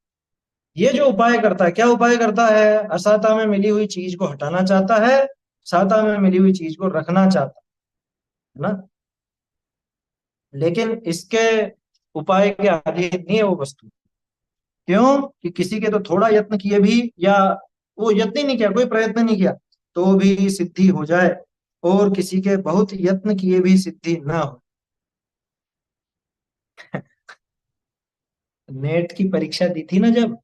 ये जो उपाय करता है, क्या उपाय करता है, असाता में मिली हुई चीज को हटाना चाहता है, साता में मिली हुई चीज को रखना चाहता है ना। लेकिन इसके उपाय के अधीन नहीं है वो वस्तु। क्यों कि किसी के तो थोड़ा यत्न किए भी, या वो यत्न ही नहीं किया, कोई प्रयत्न नहीं किया, तो भी सिद्धि हो जाए। और किसी के बहुत यत्न किए भी सिद्धि ना हो। नेट की परीक्षा दी थी ना जब,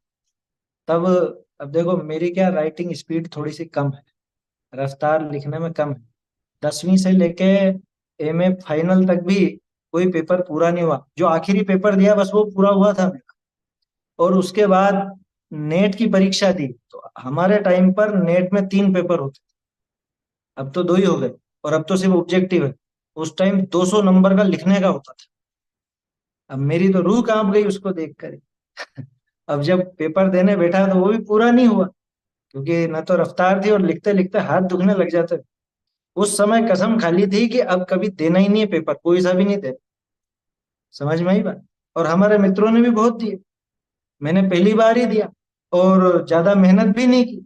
तब, अब देखो मेरी क्या राइटिंग स्पीड थोड़ी सी कम है, रफ्तार लिखने में कम है। 10वीं से लेके एमए फाइनल तक भी कोई पेपर पूरा नहीं हुआ। जो आखिरी पेपर दिया बस वो पूरा हुआ था मेरा। और उसके बाद नेट की परीक्षा दी, तो हमारे टाइम पर नेट में 3 पेपर होते, अब तो 2 ही हो गए। और अब तो सिर्फ ऑब्जेक्टिव है। उस टाइम 200 नंबर का लिखने का होता था। अब मेरी तो रूह कांप गई उसको देख कर। अब जब पेपर देने बैठा तो वो भी पूरा नहीं हुआ, क्योंकि न तो रफ्तार थी और लिखते लिखते हाथ दुखने लग जाते। उस समय कसम खाली थी कि अब कभी देना ही नहीं है पेपर, कोई सा भी नहीं दे। समझ में आई बात। और हमारे मित्रों ने भी बहुत दिए, मैंने पहली बार ही दिया और ज्यादा मेहनत भी नहीं की।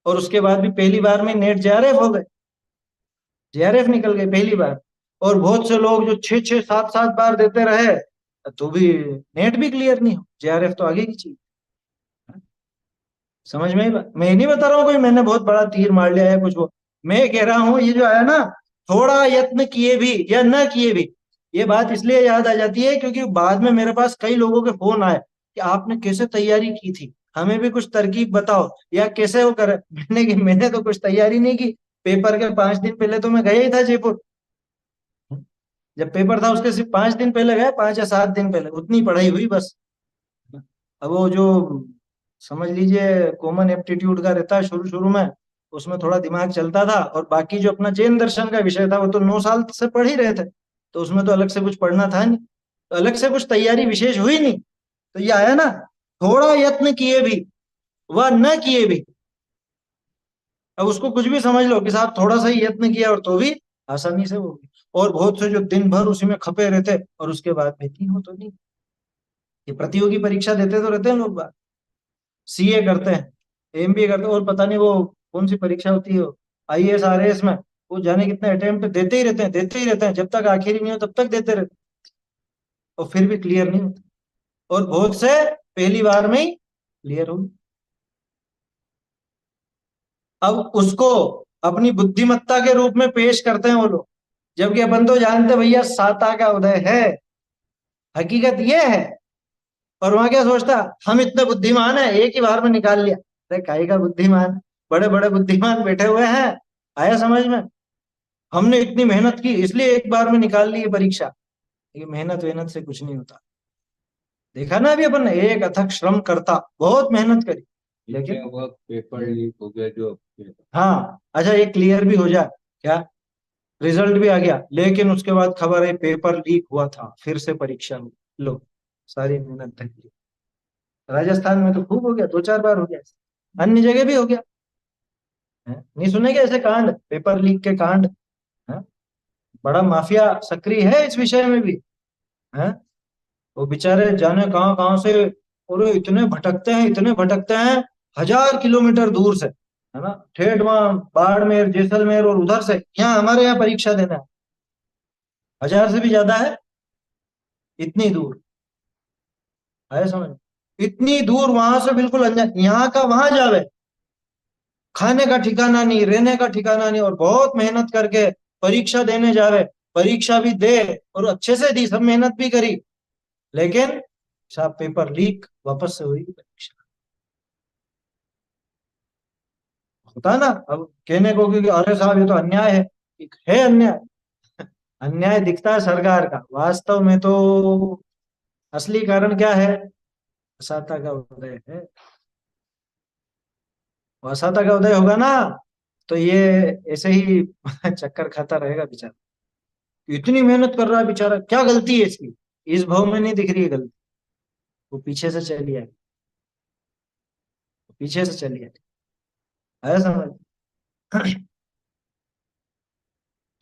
और उसके बाद भी पहली बार में नेट जेआरएफ हो गए, जेआरएफ निकल गए पहली बार। और बहुत से लोग जो 6 6 7 7 बार देते रहे, तो भी नेट भी क्लियर नहीं हो, जेआरएफ तो आगे की चीज। समझ में आई बात। मैं नहीं बता रहा हूँ कोई मैंने बहुत बड़ा तीर मार लिया है कुछ वो। मैं कह रहा हूँ ये जो आया ना, थोड़ा यत्न किए भी या न किए भी, ये बात इसलिए याद आ जाती है क्योंकि बाद में मेरे पास कई लोगों के फोन आए कि आपने कैसे तैयारी की थी, हमें भी कुछ तरकीब बताओ, या कैसे वो करे। मैंने तो कुछ तैयारी नहीं की। पेपर के 5 दिन पहले तो मैं गया ही था जयपुर। जब पेपर था उसके सिर्फ 5 दिन पहले गए, 5 या 7 दिन पहले, उतनी पढ़ाई हुई बस। अब वो जो समझ लीजिए कॉमन एप्टीट्यूड का रहता है शुरू शुरू में, उसमें थोड़ा दिमाग चलता था। और बाकी जो अपना जैन दर्शन का विषय था वो तो 9 साल से पढ़ ही रहे थे, तो उसमें तो अलग से कुछ पढ़ना था नहीं। तो अलग से कुछ तैयारी विशेष हुई नहीं। तो ये आया ना, थोड़ा यत्न किए भी व न किए भी। अब उसको कुछ भी समझ लो कि साहब थोड़ा सा ही यत्न किया और तो भी आसानी से होगी। और बहुत से जो दिन भर उसी में खपे रहते और उसके बाद भी नहीं हो तो नहीं। ये प्रतियोगी परीक्षा देते तो रहते हैं लोग, सीए करते हैं, एमबीए करते हैं, और पता नहीं वो कौन सी परीक्षा होती है, आईएएस आरएएस में, वो जाने कितने अटेम्प्ट देते ही रहते हैं, देते ही रहते हैं, जब तक आखिर ही नहीं हो तब तक देते रहते हैं, और फिर भी क्लियर नहीं होता, और बहुत से पहली बार में ही क्लियर हो। अब उसको अपनी बुद्धिमत्ता के रूप में पेश करते हैं वो लोग, जबकि अपन तो जानते भैया साता का उदय है, हकीकत ये है। और वहां क्या सोचता, हम इतने बुद्धिमान है, एक ही बार में निकाल लिया। अरे काहे का बुद्धिमान, बड़े बड़े बुद्धिमान बैठे हुए हैं, आया समझ में। हमने इतनी मेहनत की इसलिए एक बार में निकाल ली ये परीक्षा। ये मेहनत वेहनत से कुछ नहीं होता। देखा ना अभी अपन ने, एक अथक श्रम करता, बहुत मेहनत करी, ये क्या लेकिन हुआ, पेपर लीक हो गया जो हाँ अच्छा ये क्लियर भी हो जाए क्या, रिजल्ट भी आ गया, लेकिन उसके बाद खबर है पेपर लीक हुआ था, फिर से परीक्षा हुई। लो, सारी मेहनत धन। राजस्थान में तो खूब हो गया, दो चार बार हो गया, अन्य जगह भी हो गया है? नहीं सुने क्या ऐसे कांड, पेपर लीक के कांड है? बड़ा माफिया सक्रिय है इस विषय में भी है। वो बेचारे जाने कहाँ कहाँ से, और इतने भटकते हैं, इतने भटकते हैं, 1000 किलोमीटर दूर से, है ना, ठेठ वहां बाड़मेर जैसलमेर और उधर से यहाँ हमारे यहाँ परीक्षा देना है, 1000 से भी ज्यादा है, इतनी दूर है समझ, इतनी दूर वहां से बिल्कुल अनजान, यहाँ का वहां जावे, खाने का ठिकाना नहीं, रहने का ठिकाना नहीं, और बहुत मेहनत करके परीक्षा देने जावे, परीक्षा भी दे, और अच्छे से दी, सब मेहनत भी करी, लेकिन साहब पेपर लीक, वापस से हुई परीक्षा। होता ना, अब कहने को कि अरे साहब ये तो अन्याय है अन्याय। अन्याय दिखता है सरकार का, वास्तव में तो असली कारण क्या है, असाता का उदय है। वो असाता का उदय होगा ना, तो ये ऐसे ही चक्कर खाता रहेगा बेचारा। इतनी मेहनत कर रहा है बेचारा, क्या गलती है इसकी, इस भाव में नहीं दिख रही है गलती, वो पीछे से चली आई, पीछे से चली आई, आया समझ।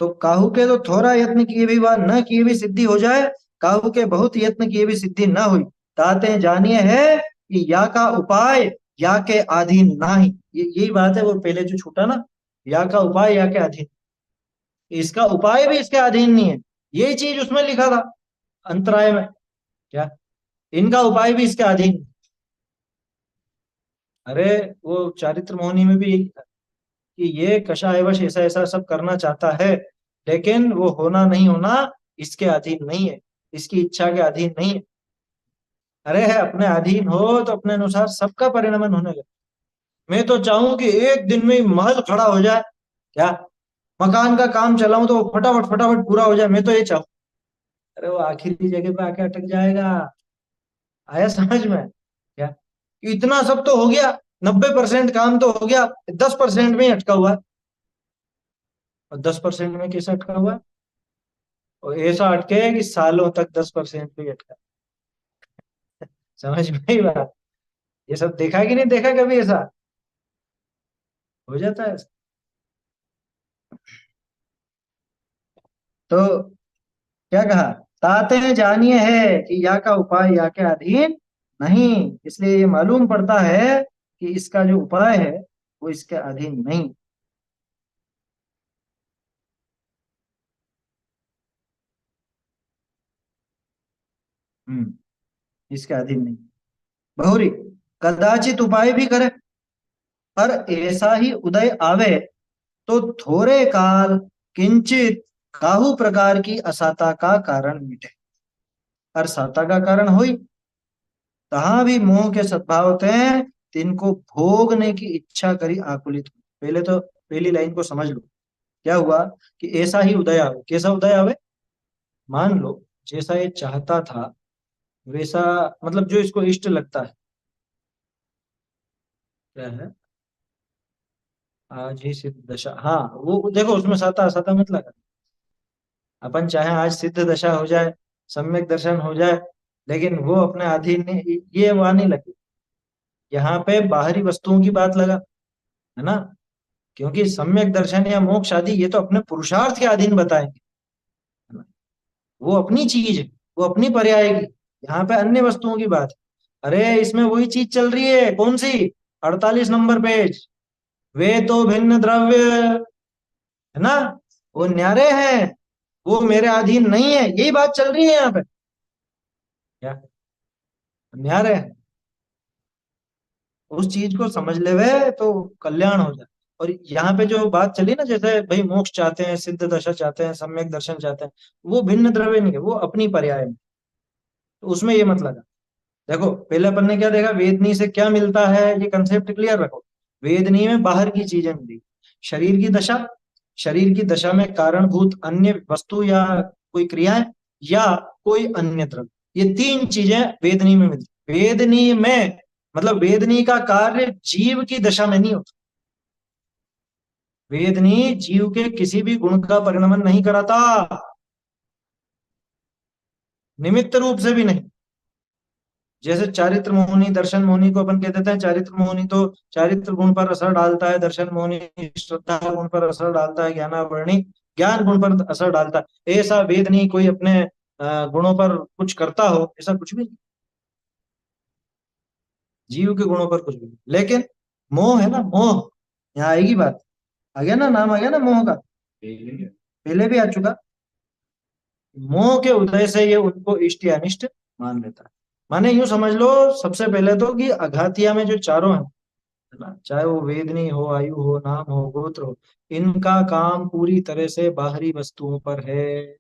तो काहू के तो थोड़ा यत्न किए भी वह न किए भी सिद्धि हो जाए, काहू के बहुत यत्न किए भी सिद्धि न हुई, ताते जानिए है कि या का उपाय या के अधीन नाही। ये यही बात है, वो पहले जो छूटा ना, या का उपाय या के अधीन, इसका उपाय भी इसके अधीन नहीं है, यही चीज उसमें लिखा था अंतराय में, क्या इनका उपाय भी इसके अधीन नहीं। अरे वो चारित्र मोहिनी में भी यही था कि ये कषायवश ऐसा ऐसा सब करना चाहता है, लेकिन वो होना नहीं होना इसके अधीन नहीं है, इसकी इच्छा के अधीन नहीं है। अरे है अपने अधीन हो तो अपने अनुसार सबका परिणमन होने लगे। मैं तो चाहूं कि एक दिन में ही महल खड़ा हो जाए, क्या मकान का काम चलाऊं तो वो फटाफट फटाफट पूरा हो जाए, मैं तो ये चाहूं। अरे वो आखिरी जगह पे आके अटक जाएगा, आया समझ में क्या, इतना सब तो हो गया, 90% काम तो हो गया, 10% में ही अटका हुआ है। और 10% में कैसे अटका हुआ है, और ऐसा अटके कि सालों तक 10% पे ही अटका। समझ में ही बात, ये सब देखा कि नहीं देखा कभी ऐसा, हो जाता है। तो क्या कहा, ताते जानिए है कि या का उपाय या के अधीन नहीं, इसलिए ये मालूम पड़ता है कि इसका जो उपाय है वो इसके अधीन नहीं। इसके अधीन नहीं। बहुरी कदाचित उपाय भी करे, पर ऐसा ही उदय आवे, तो थोड़े काल किंचित काहू प्रकार की असाता का कारण मिटे, और साता का कारण हुई, तहां भी मोह के सद्भाव थे, तिनको भोगने की इच्छा करी आकुलित हुई। पहले तो पहली लाइन को समझ लो, क्या हुआ कि ऐसा ही उदय आवे, कैसा उदय आवे, मान लो जैसा ये चाहता था वैसा, मतलब जो इसको इष्ट लगता है, क्या है, आज ही सिद्ध दशा, हाँ वो देखो उसमें साता असाता मत लगा, अपन चाहे आज सिद्ध दशा हो जाए, सम्यक दर्शन हो जाए, लेकिन वो अपने अधीन नहीं, ये वहां नहीं लगी, यहाँ पे बाहरी वस्तुओं की बात लगा, है ना, क्योंकि सम्यक दर्शन या मोक्ष आदि ये तो अपने पुरुषार्थ के अधीन बताएंगे, है ना, वो अपनी चीज है, वो अपनी पर्याय की, यहाँ पे अन्य वस्तुओं की बात है। अरे इसमें वही चीज चल रही है, कौन सी? 48 नंबर पेज। वे तो भिन्न द्रव्य, है ना, वो न्यारे हैं, वो मेरे अधीन नहीं है, यही बात चल रही है यहाँ पे। क्या न्यारे हैं? उस चीज को समझ ले वे तो कल्याण हो जाए। और यहाँ पे जो बात चली ना, जैसे भाई मोक्ष चाहते हैं, सिद्ध दशा चाहते हैं, सम्यक दर्शन चाहते हैं, वो भिन्न द्रव्य नहीं है, वो अपनी पर्याय में। तो उसमें ये मत लगा। देखो पहले अपन ने क्या देखा, वेदनी से क्या मिलता है, ये कंसेप्ट क्लियर रखो। वेदनी में बाहर की चीजें मिली, शरीर की दशा, शरीर की दशा में कारणभूत अन्य वस्तु या कोई क्रियाएं, या कोई अन्य द्रव्य, ये तीन चीजें वेदनी में मिलती। वेदनी में मतलब वेदनी का कार्य जीव की दशा में नहीं होता। वेदनी जीव के किसी भी गुण का परिणमन नहीं कराता, निमित्त रूप से भी नहीं। जैसे चारित्र मोहनी दर्शन मोहनी को अपन कह देते हैं, चारित्र मोहनी तो चारित्र गुण पर असर डालता है, दर्शन मोहनी श्रद्धा गुण पर असर डालता है, ज्ञानावरणी ज्ञान गुण पर असर डालता है। ऐसा वेद नहीं कोई अपने गुणों पर कुछ करता हो, ऐसा कुछ भी नहीं। जीव के गुणों पर कुछ भी नहीं, लेकिन मोह है ना, मोह, यहाँ आएगी बात। आ गया ना, नाम आ गया ना मोह का, पहले भी आ चुका। मोह के उदय से ये उनको इष्ट या अनिष्ट मान लेता है। माने यूं समझ लो, सबसे पहले तो कि अघातिया में जो चारों हैं, है ना, चाहे वो वेदनी हो, आयु हो, नाम हो, गोत्र हो, इनका काम पूरी तरह से बाहरी वस्तुओं पर है।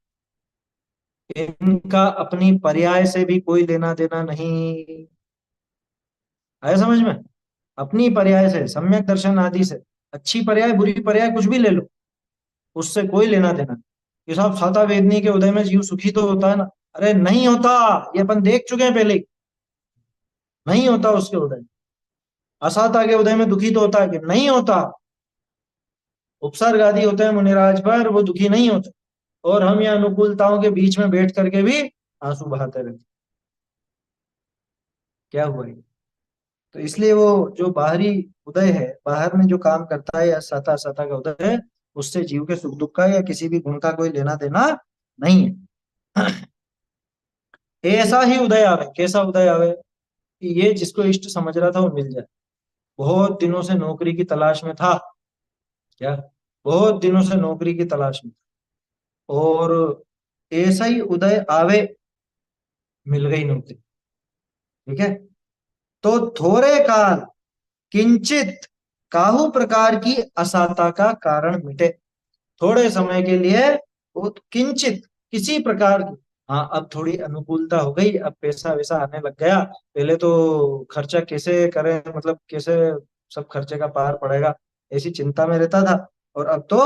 इनका अपनी पर्याय से भी कोई लेना देना नहीं। आया समझ में? अपनी पर्याय से, सम्यक दर्शन आदि से, अच्छी पर्याय बुरी पर्याय कुछ भी ले लो, उससे कोई लेना देना नहीं। ये साहब साता वेदनी के उदय में जीव सुखी तो होता है ना? अरे नहीं होता, ये अपन देख चुके हैं पहले ही। नहीं होता उसके उदय में। असाता के उदय में दुखी तो होता है कि नहीं होता? उपसर्ग आदि होते हैं मुनिराज पर, वो दुखी नहीं होते। और हम यहाँ अनुकूलताओं के बीच में बैठ करके भी आंसू बहाते रहते। क्या हुआ ये? तो इसलिए वो जो बाहरी उदय है, बाहर में जो काम करता है, या सता सता का उदय है, उससे जीव के सुख दुख का या किसी भी गुण का कोई लेना देना नहीं है। ऐसा ही उदय आवे, कैसा उदय आवे? कि ये जिसको इष्ट समझ रहा था वो मिल जाए। बहुत दिनों से नौकरी की तलाश में था। क्या? बहुत दिनों से नौकरी की तलाश में था, और ऐसा ही उदय आवे, मिल गई नौकरी। ठीक है, तो थोड़े काल किंचित काहू प्रकार की असाता का कारण मिटे। थोड़े समय के लिए वो किंचित, किसी प्रकार की, हाँ अब थोड़ी अनुकूलता हो गई, अब पैसा वैसा आने लग गया। पहले तो खर्चा कैसे करें, मतलब कैसे सब खर्चे का पार पड़ेगा, ऐसी चिंता में रहता था। और अब तो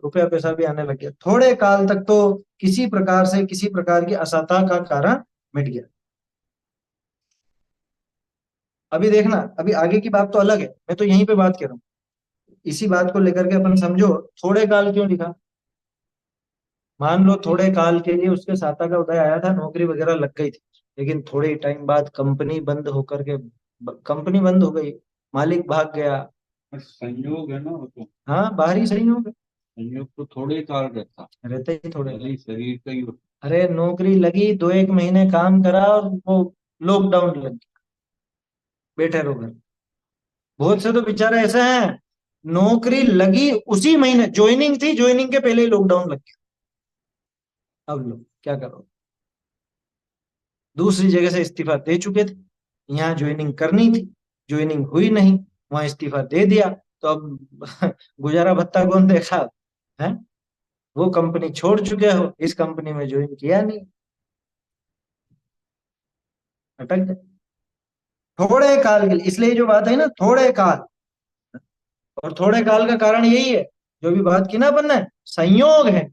रुपया पैसा भी आने लग गया। थोड़े काल तक तो किसी प्रकार से किसी प्रकार की असता का कारण मिट गया। अभी देखना, अभी आगे की बात तो अलग है, मैं तो यहीं पे बात कर रहा हूँ। इसी बात को लेकर के अपन समझो, थोड़े काल क्यों लिखा? मान लो थोड़े काल के लिए उसके साता का उदय आया था, नौकरी वगैरह लग गई थी, लेकिन थोड़े टाइम बाद कंपनी बंद होकर के, कंपनी बंद हो गई, मालिक भाग गया। संयोग है ना वो तो। हाँ बाहरी संयोग है, संयोग तो थोड़े काल रहता, रहते ही थोड़े काल। भले शरीर का ही होता। अरे नौकरी लगी, 2 1 महीने काम करा और वो लॉकडाउन लग गया, बैठे रहो घर। बहुत से तो बेचारे ऐसे हैं, नौकरी लगी उसी महीने, ज्वाइनिंग थी, ज्वाइनिंग के पहले ही लॉकडाउन लग गया। अब लो क्या करो? दूसरी जगह से इस्तीफा दे चुके थे, यहाँ ज्वाइनिंग करनी थी, ज्वाइनिंग हुई नहीं, वहां इस्तीफा दे दिया, तो अब गुजारा भत्ता कौन देखा? है, वो कंपनी छोड़ चुके हो, इस कंपनी में ज्वाइन किया नहीं, अटक गए। थोड़े काल के लिए, इसलिए जो बात है ना, थोड़े काल, और थोड़े काल का कारण यही है, जो भी बात की ना अपन ने, संयोग है।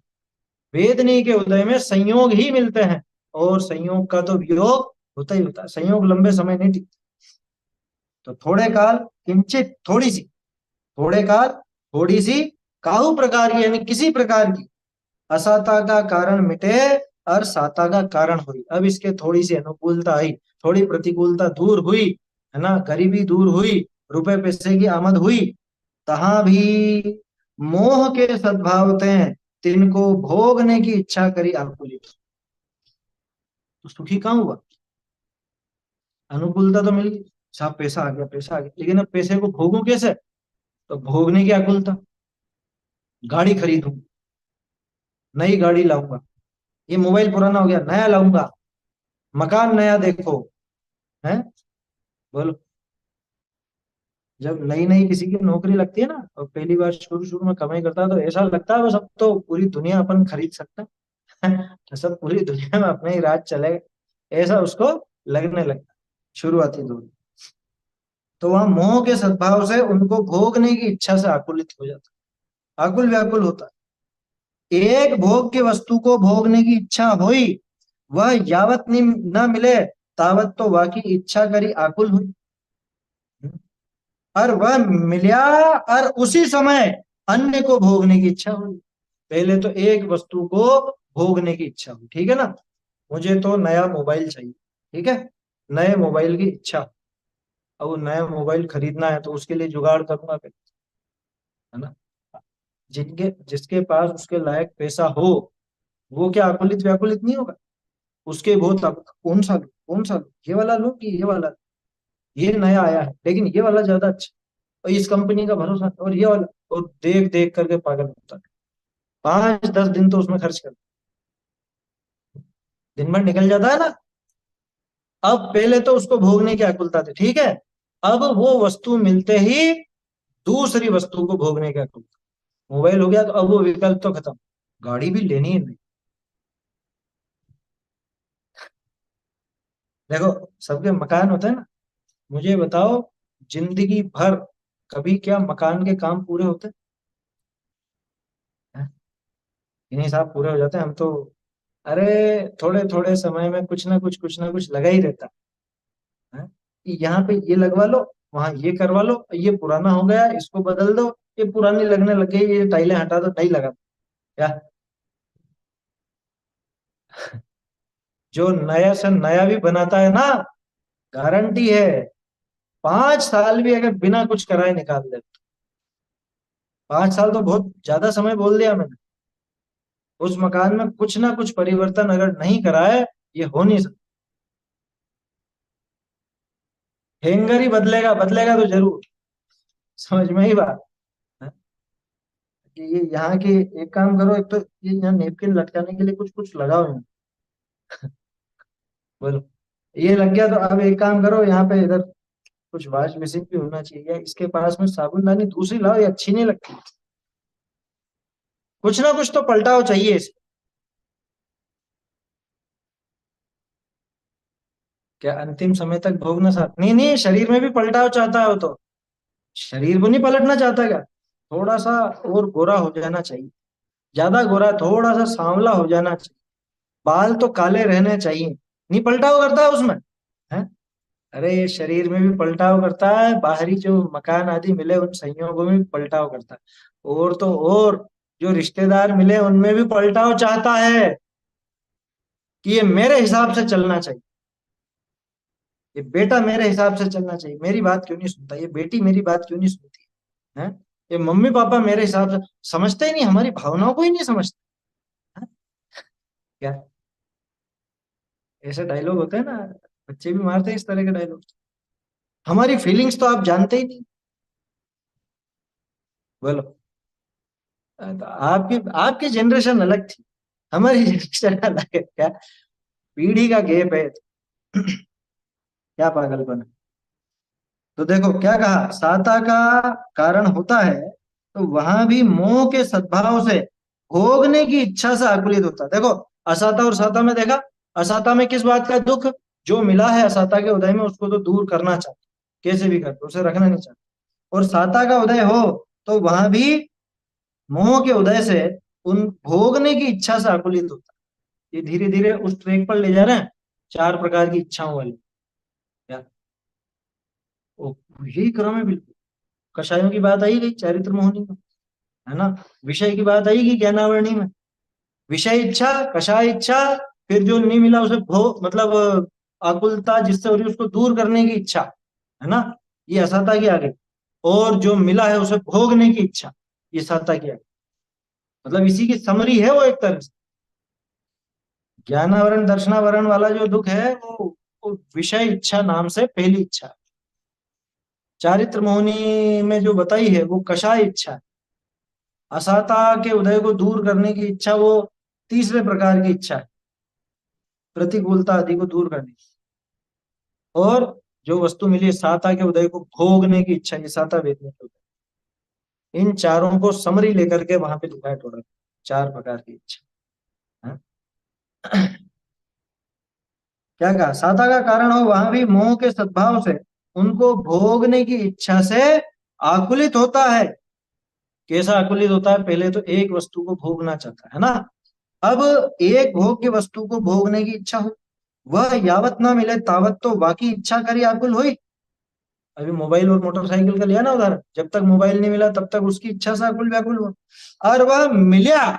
वेदनी के उदय में संयोग ही मिलते हैं, और संयोग का तो वियोग होता ही होता है, संयोग लंबे समय नहीं टिकते। तो थोड़े काल किंचित, थोड़ी सी, थोड़े काल थोड़ी सी, काहू प्रकार की यानी किसी प्रकार की असाता का कारण मिटे, और साता का कारण हुई। अब इसके थोड़ी सी अनुकूलता आई, थोड़ी प्रतिकूलता दूर हुई, है ना, गरीबी दूर हुई, रुपए पैसे की आमद हुई, तहां भी मोह के सद्भावते तिनको भोगने की इच्छा करी आकुलित। तो सुखी कहाँ हुआ? अनुकूलता तो मिल गई, साहब पैसा आ गया, पैसा आ गया, लेकिन अब पैसे को भोगूं कैसे? तो भोगने की आकुलता। गाड़ी खरीदूं, नई गाड़ी लाऊंगा, ये मोबाइल पुराना हो गया नया लाऊंगा, मकान नया देखो, है, बोलो। जब नई नई किसी की नौकरी लगती है ना, और पहली बार शुरू शुरू में कमाई करता है, तो ऐसा लगता है बस अब तो पूरी दुनिया अपन खरीद सकता है। सब पूरी दुनिया में अपने ही राज चलेगा, ऐसा उसको लगने लगता है शुरुआती दौर में। तो वहां मोह के सद्भाव से उनको भोगने की इच्छा से आकुलित हो जाता है, आकुल व्याकुल होता है। एक भोग की वस्तु को भोगने की इच्छा हुई, वह यावत न मिले तावत तो वाकी इच्छा करी आकुल हुई। और वह मिला, और उसी समय अन्य को भोगने की इच्छा हुई। पहले तो एक वस्तु को भोगने की इच्छा हुई, ठीक है ना, मुझे तो नया मोबाइल चाहिए, ठीक है, नए मोबाइल की इच्छा। अब वो नया मोबाइल खरीदना है तो उसके लिए जुगाड़ करूंगा पहले, है ना। जिनके जिसके पास उसके लायक पैसा हो, वो क्या आकुलित व्याकुलित नहीं होगा? उसके बहुत कौन सा लूं, कौन सा लूं, ये वाला लूं कि ये वाला? ये नया आया है लेकिन ये वाला ज्यादा अच्छा, और इस कंपनी का भरोसा नहीं, और ये वाला। और देख देख करके पागल होता है, 5-10 दिन तो उसमें खर्च कर, दिन भर निकल जाता है ना। अब पहले तो उसको भोगने की आकुलता थी, ठीक है, अब वो वस्तु मिलते ही दूसरी वस्तु को भोगने की आकुलता। मोबाइल हो गया तो अब वो विकल्प तो खत्म, गाड़ी भी लेनी है नहीं। देखो, सबके मकान होते हैं ना, मुझे बताओ, जिंदगी भर कभी क्या मकान के काम पूरे होते हैं? इन्हीं साहब पूरे हो जाते हैं, हम तो, अरे थोड़े थोड़े समय में कुछ ना कुछ लगा ही रहता है। कि यहाँ पे ये लगवा लो, वहां ये करवा लो, ये पुराना हो गया इसको बदल दो, ये पुरानी लगने लग गई ये टाइलें हटा दो, नहीं लगा क्या? जो नया से नया भी बनाता है ना, गारंटी है 5 साल भी अगर बिना कुछ कराए निकाल दे। 5 साल तो बहुत ज्यादा समय बोल दिया मैंने। उस मकान में कुछ ना कुछ परिवर्तन अगर नहीं कराए, ये हो नहीं सकता। हैंगर ही बदलेगा, बदलेगा तो जरूर, समझ में ही बात है। कि ये यहाँ की, एक काम करो, एक तो ये यहाँ नेपकिन लटकाने के लिए कुछ कुछ लगाओ यहाँ, बोलो, ये लग गया तो अब एक काम करो, यहाँ पे इधर कुछ वॉश बेसिन भी होना चाहिए, इसके पास में साबुनदानी दूसरी लाओ, ये अच्छी नहीं लगती। कुछ ना कुछ तो पलटाव चाहिए इसे। क्या अंतिम समय तक भोगना साथ, नहीं नहीं, शरीर में भी पलटाव चाहता है वो तो। शरीर को नहीं पलटना चाहता क्या? थोड़ा सा और गोरा हो जाना चाहिए, ज्यादा गोरा, थोड़ा सा सांवला हो जाना चाहिए, बाल तो काले रहने चाहिए, नहीं पलटाव करता है उसमें, है? अरे ये शरीर में भी पलटाव करता है, बाहरी जो मकान आदि मिले उन संयोगों में भी पलटाव करता है, और तो और जो रिश्तेदार मिले उनमें भी पलटाव चाहता है, कि ये मेरे हिसाब से चलना चाहिए, ये बेटा मेरे हिसाब से चलना चाहिए, मेरी बात क्यों नहीं सुनता, ये बेटी मेरी बात क्यों नहीं सुनती है? ये मम्मी पापा मेरे हिसाब से समझते ही नहीं, हमारी भावनाओं को ही नहीं समझते हैं? क्या ऐसे डायलॉग होते हैं ना, बच्चे भी मारते हैं इस तरह के डायलॉग। हमारी फीलिंग्स तो आप जानते ही नहीं, बोलो। तो आपकी आपकी जनरेशन अलग थी, हमारी जनरेशन अलग है क्या? पीढ़ी का गैप है, क्या पागलपन है। तो देखो क्या कहा, साता का कारण होता है, तो वहां भी मोह के सद्भाव से भोगने की इच्छा से आकुलित होता है। देखो, असाता और साता में देखा, असाता में किस बात का दुख, जो मिला है असाता के उदय में उसको तो दूर करना चाहते, कैसे भी करते उसे रखना नहीं चाहते। और साता का उदय हो, तो वहां भी मोह के उदय से उन भोगने की इच्छा से आकुलित होता है। ये धीरे धीरे उस ट्रैक पर ले जा रहे हैं, 4 प्रकार की इच्छाओं वाले, क्या, ओ, यही क्रम है बिल्कुल। कषायों की बात आई गई चारित्र मोहनी में, है ना। विषय की बात आएगी ज्ञानावरणी में, विषय इच्छा, कषाय इच्छा, फिर जो नहीं मिला उसे भो मतलब आकुलता जिससे हो रही है उसको दूर करने की इच्छा, है ना, ये असाता की आ गई। और जो मिला है उसे भोगने की इच्छा, ये साता की आ गई। मतलब इसी की समरी है वो एक तरह से। ज्ञानावरण दर्शनावरण वाला जो दुख है वो वो विषय इच्छा नाम से पहली इच्छा है। चारित्र मोहिनी में जो बताई है वो कषाय इच्छा है। असाता के उदय को दूर करने की इच्छा वो तीसरे प्रकार की इच्छा है, प्रतिकूलता आदि को दूर करने की। और जो वस्तु मिली है साता के उदय को भोगने की इच्छा, ये साता वेदने के उदय। इन चारों को समरी लेकर के वहां पे लिखा है थोड़ा, चार प्रकार की इच्छा। हाँ? क्या कहा, साता का कारण हो वहां भी मोह के सद्भाव से उनको भोगने की इच्छा से आकुलित होता है। कैसा आकुलित होता है, पहले तो एक वस्तु को भोगना चाहता है ना। अब एक भोग की वस्तु को भोगने की इच्छा हो, वह यावत ना मिले तावत तो बाकी इच्छा करी आकुल हुई। अभी मोबाइल और मोटरसाइकिल का लिया ना उदाहरण, जब तक मोबाइल नहीं मिला तब तक उसकी इच्छा से आकुल व्याकुल हुआ। और वह मिला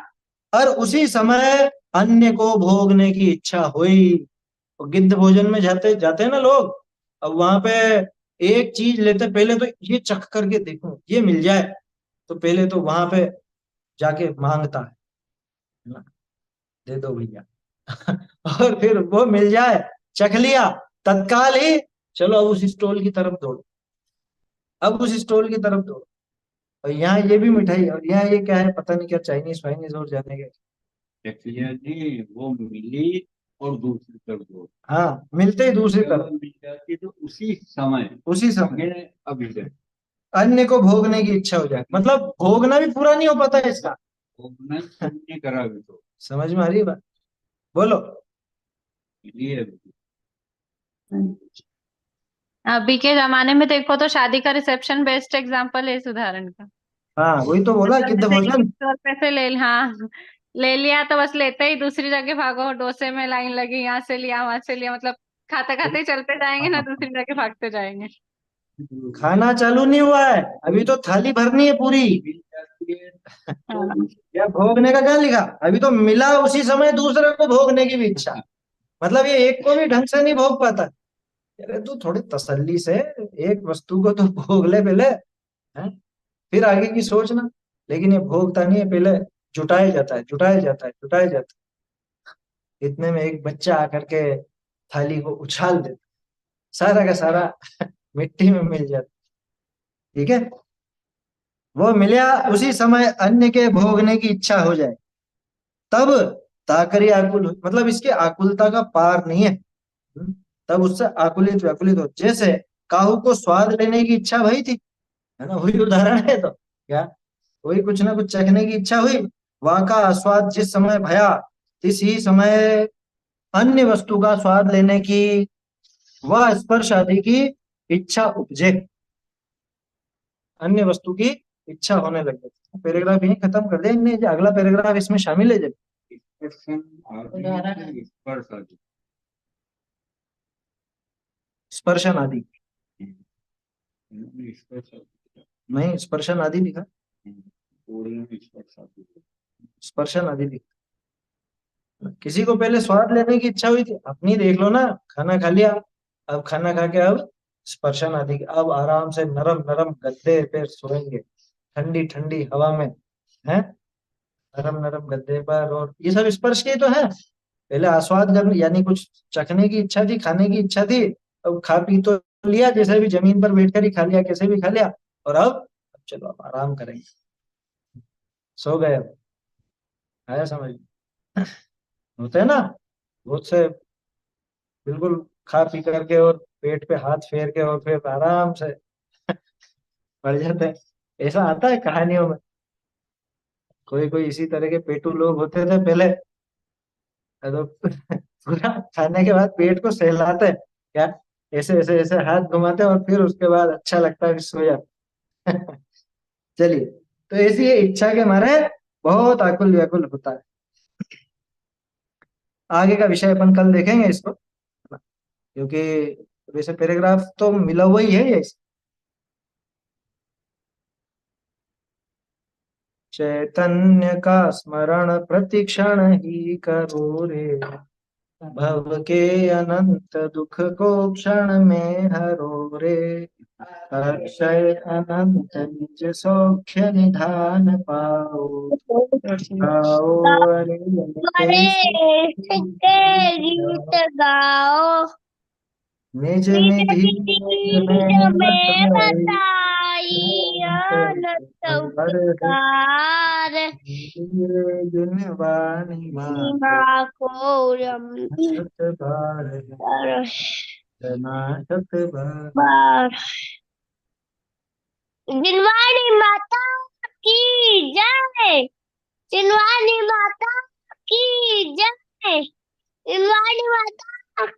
और उसी समय अन्य को भोगने की इच्छा हुई। और गिद्ध भोजन में जाते जाते हैं ना लोग, अब वहां पे एक चीज लेते, पहले तो ये चख करके देखो ये मिल जाए, तो पहले तो वहां पे जाके मांगता है ना, दे दो भैया। और फिर वो मिल जाए, चख लिया, तत्काल ही चलो अब उस स्टॉल की तरफ दौड़ो, अब उस स्टॉल की तरफ दौड़ो। और यहाँ ये भी मिठाई, और यहाँ ये क्या है पता नहीं, क्या चाइनीज वाइनीज और जाने के। एक्चुअली जी वो मिली और दूसरी तरफ दो, हाँ, मिलते ही दूसरी जब तरफ, मिल जाती तो उसी समय उसी समय ये अभिजन अन्य को भोगने की इच्छा हो जाए, मतलब भोगना भी पूरा नहीं हो पाता है इसका। भोगना पुण्य करा भी तो समझ में आ रही है बात, बोलो। ये अभी के जमाने में देखो तो शादी का रिसेप्शन बेस्ट एग्जाम्पल है इस उदाहरण का। हाँ वही तो बोला, मतलब गिद्ध जैसे एक भोजन। सौ रुपए से ले, हाँ, ले लिया तो बस लेते ही दूसरी जगह भागो, डोसे में लाइन लगी, यहाँ से लिया वहां से लिया, मतलब खाते खाते ही चलते जाएंगे ना, दूसरी जगह भागते जाएंगे। खाना चालू नहीं हुआ है, अभी तो थाली भरनी है पूरी। मिल जाती है तो हाँ। या भोगने का क्या लिखा, अभी तो मिला उसी समय दूसरे को भोगने की भी इच्छा। मतलब ये एक को भी ढंग से नहीं भोग पाता। अरे तू थोड़ी तसल्ली से एक वस्तु को तो भोग ले पहले, हैं? फिर आगे की सोचना। लेकिन ये भोगता नहीं है, पहले जुटाया जाता है, जुटाया जाता है, जुटाया जाता है। इतने में एक बच्चा आकर के थाली को उछाल देता, सारा का सारा मिट्टी में मिल जाता। ठीक है, वो मिला उसी समय अन्य के भोगने की इच्छा हो जाए, तब ताकरी आकुल मतलब इसके आकुलता का पार नहीं है। तब उससे आकुलित व्याकुलित हो, जैसे काहू को स्वाद लेने की इच्छा भई थी, है ना, वही उदाहरण है। तो क्या, वही कुछ ना कुछ चखने की इच्छा हुई, वहां का आस्वाद जिस समय भया, इस ही समय अन्य वस्तु का स्वाद लेने की, वह स्पर्श आदि की इच्छा उपजे, अन्य वस्तु की इच्छा होने लग जाती है। पैराग्राफ यही खत्म कर देंगे, अगला पैराग्राफ इसमें शामिल है जब स्पर्शन आदि स्पर्श आदि स्पर्शन आदि। स्पर्श आदि नहीं, स्पर्शन आदि लिखा, बोलने में स्पर्श आदि स्पर्शन आदि लिखा। किसी को पहले स्वाद लेने की इच्छा हुई थी, अपनी देख लो ना, खाना खा लिया, अब खाना खा के अब स्पर्शन आदि, अब आराम से नरम नरम गद्दे पे सोएंगे, ठंडी ठंडी हवा में, है, नरम नरम गद्दे पर। और ये सब स्पर्श के ही तो है। पहले आस्वाद करने यानी कुछ चखने की इच्छा थी, खाने की इच्छा थी, अब खा पी तो लिया, जैसे भी जमीन पर बैठकर ही खा लिया, कैसे भी खा लिया, और अब चलो अब आराम करेंगे, सो गए अब। आया समझ, होते हैं ना बहुत से, बिल्कुल खा पी करके और पेट पे हाथ फेर के और फिर आराम से पड़ जाते हैं। ऐसा आता है कहानियों में, कोई कोई इसी तरह के पेटू लोग होते थे पहले। तो पूरा खाने के बाद पेट को सहलाते हैं क्या, ऐसे ऐसे ऐसे हाथ घुमाते हैं और फिर उसके बाद अच्छा लगता है, फिर सो जाते हैं। चलिए, तो ऐसी ये इच्छा के मारे बहुत आकुल व्याकुल होता है। आगे का विषय अपन कल देखेंगे इसको, क्योंकि वैसे पैराग्राफ तो मिला हुआ ही है ये। चैतन्य का स्मरण प्रतिक्षण ही करो रे, भव के अनंत दुख को क्षण में हरो रे, अक्षय अनंत निज सौख्य निधान पाओ, गाओ अरे अरे कैसे कितने गीत गाओ। निज निज निधि निधि में में बताई, बताई उपकार। जिन वाणी माधो माँ को रम नाथ बार नाथ बार। बार। जिनवाणी माता की जय। जिनवाणी माता की जय। जिनवाणी माता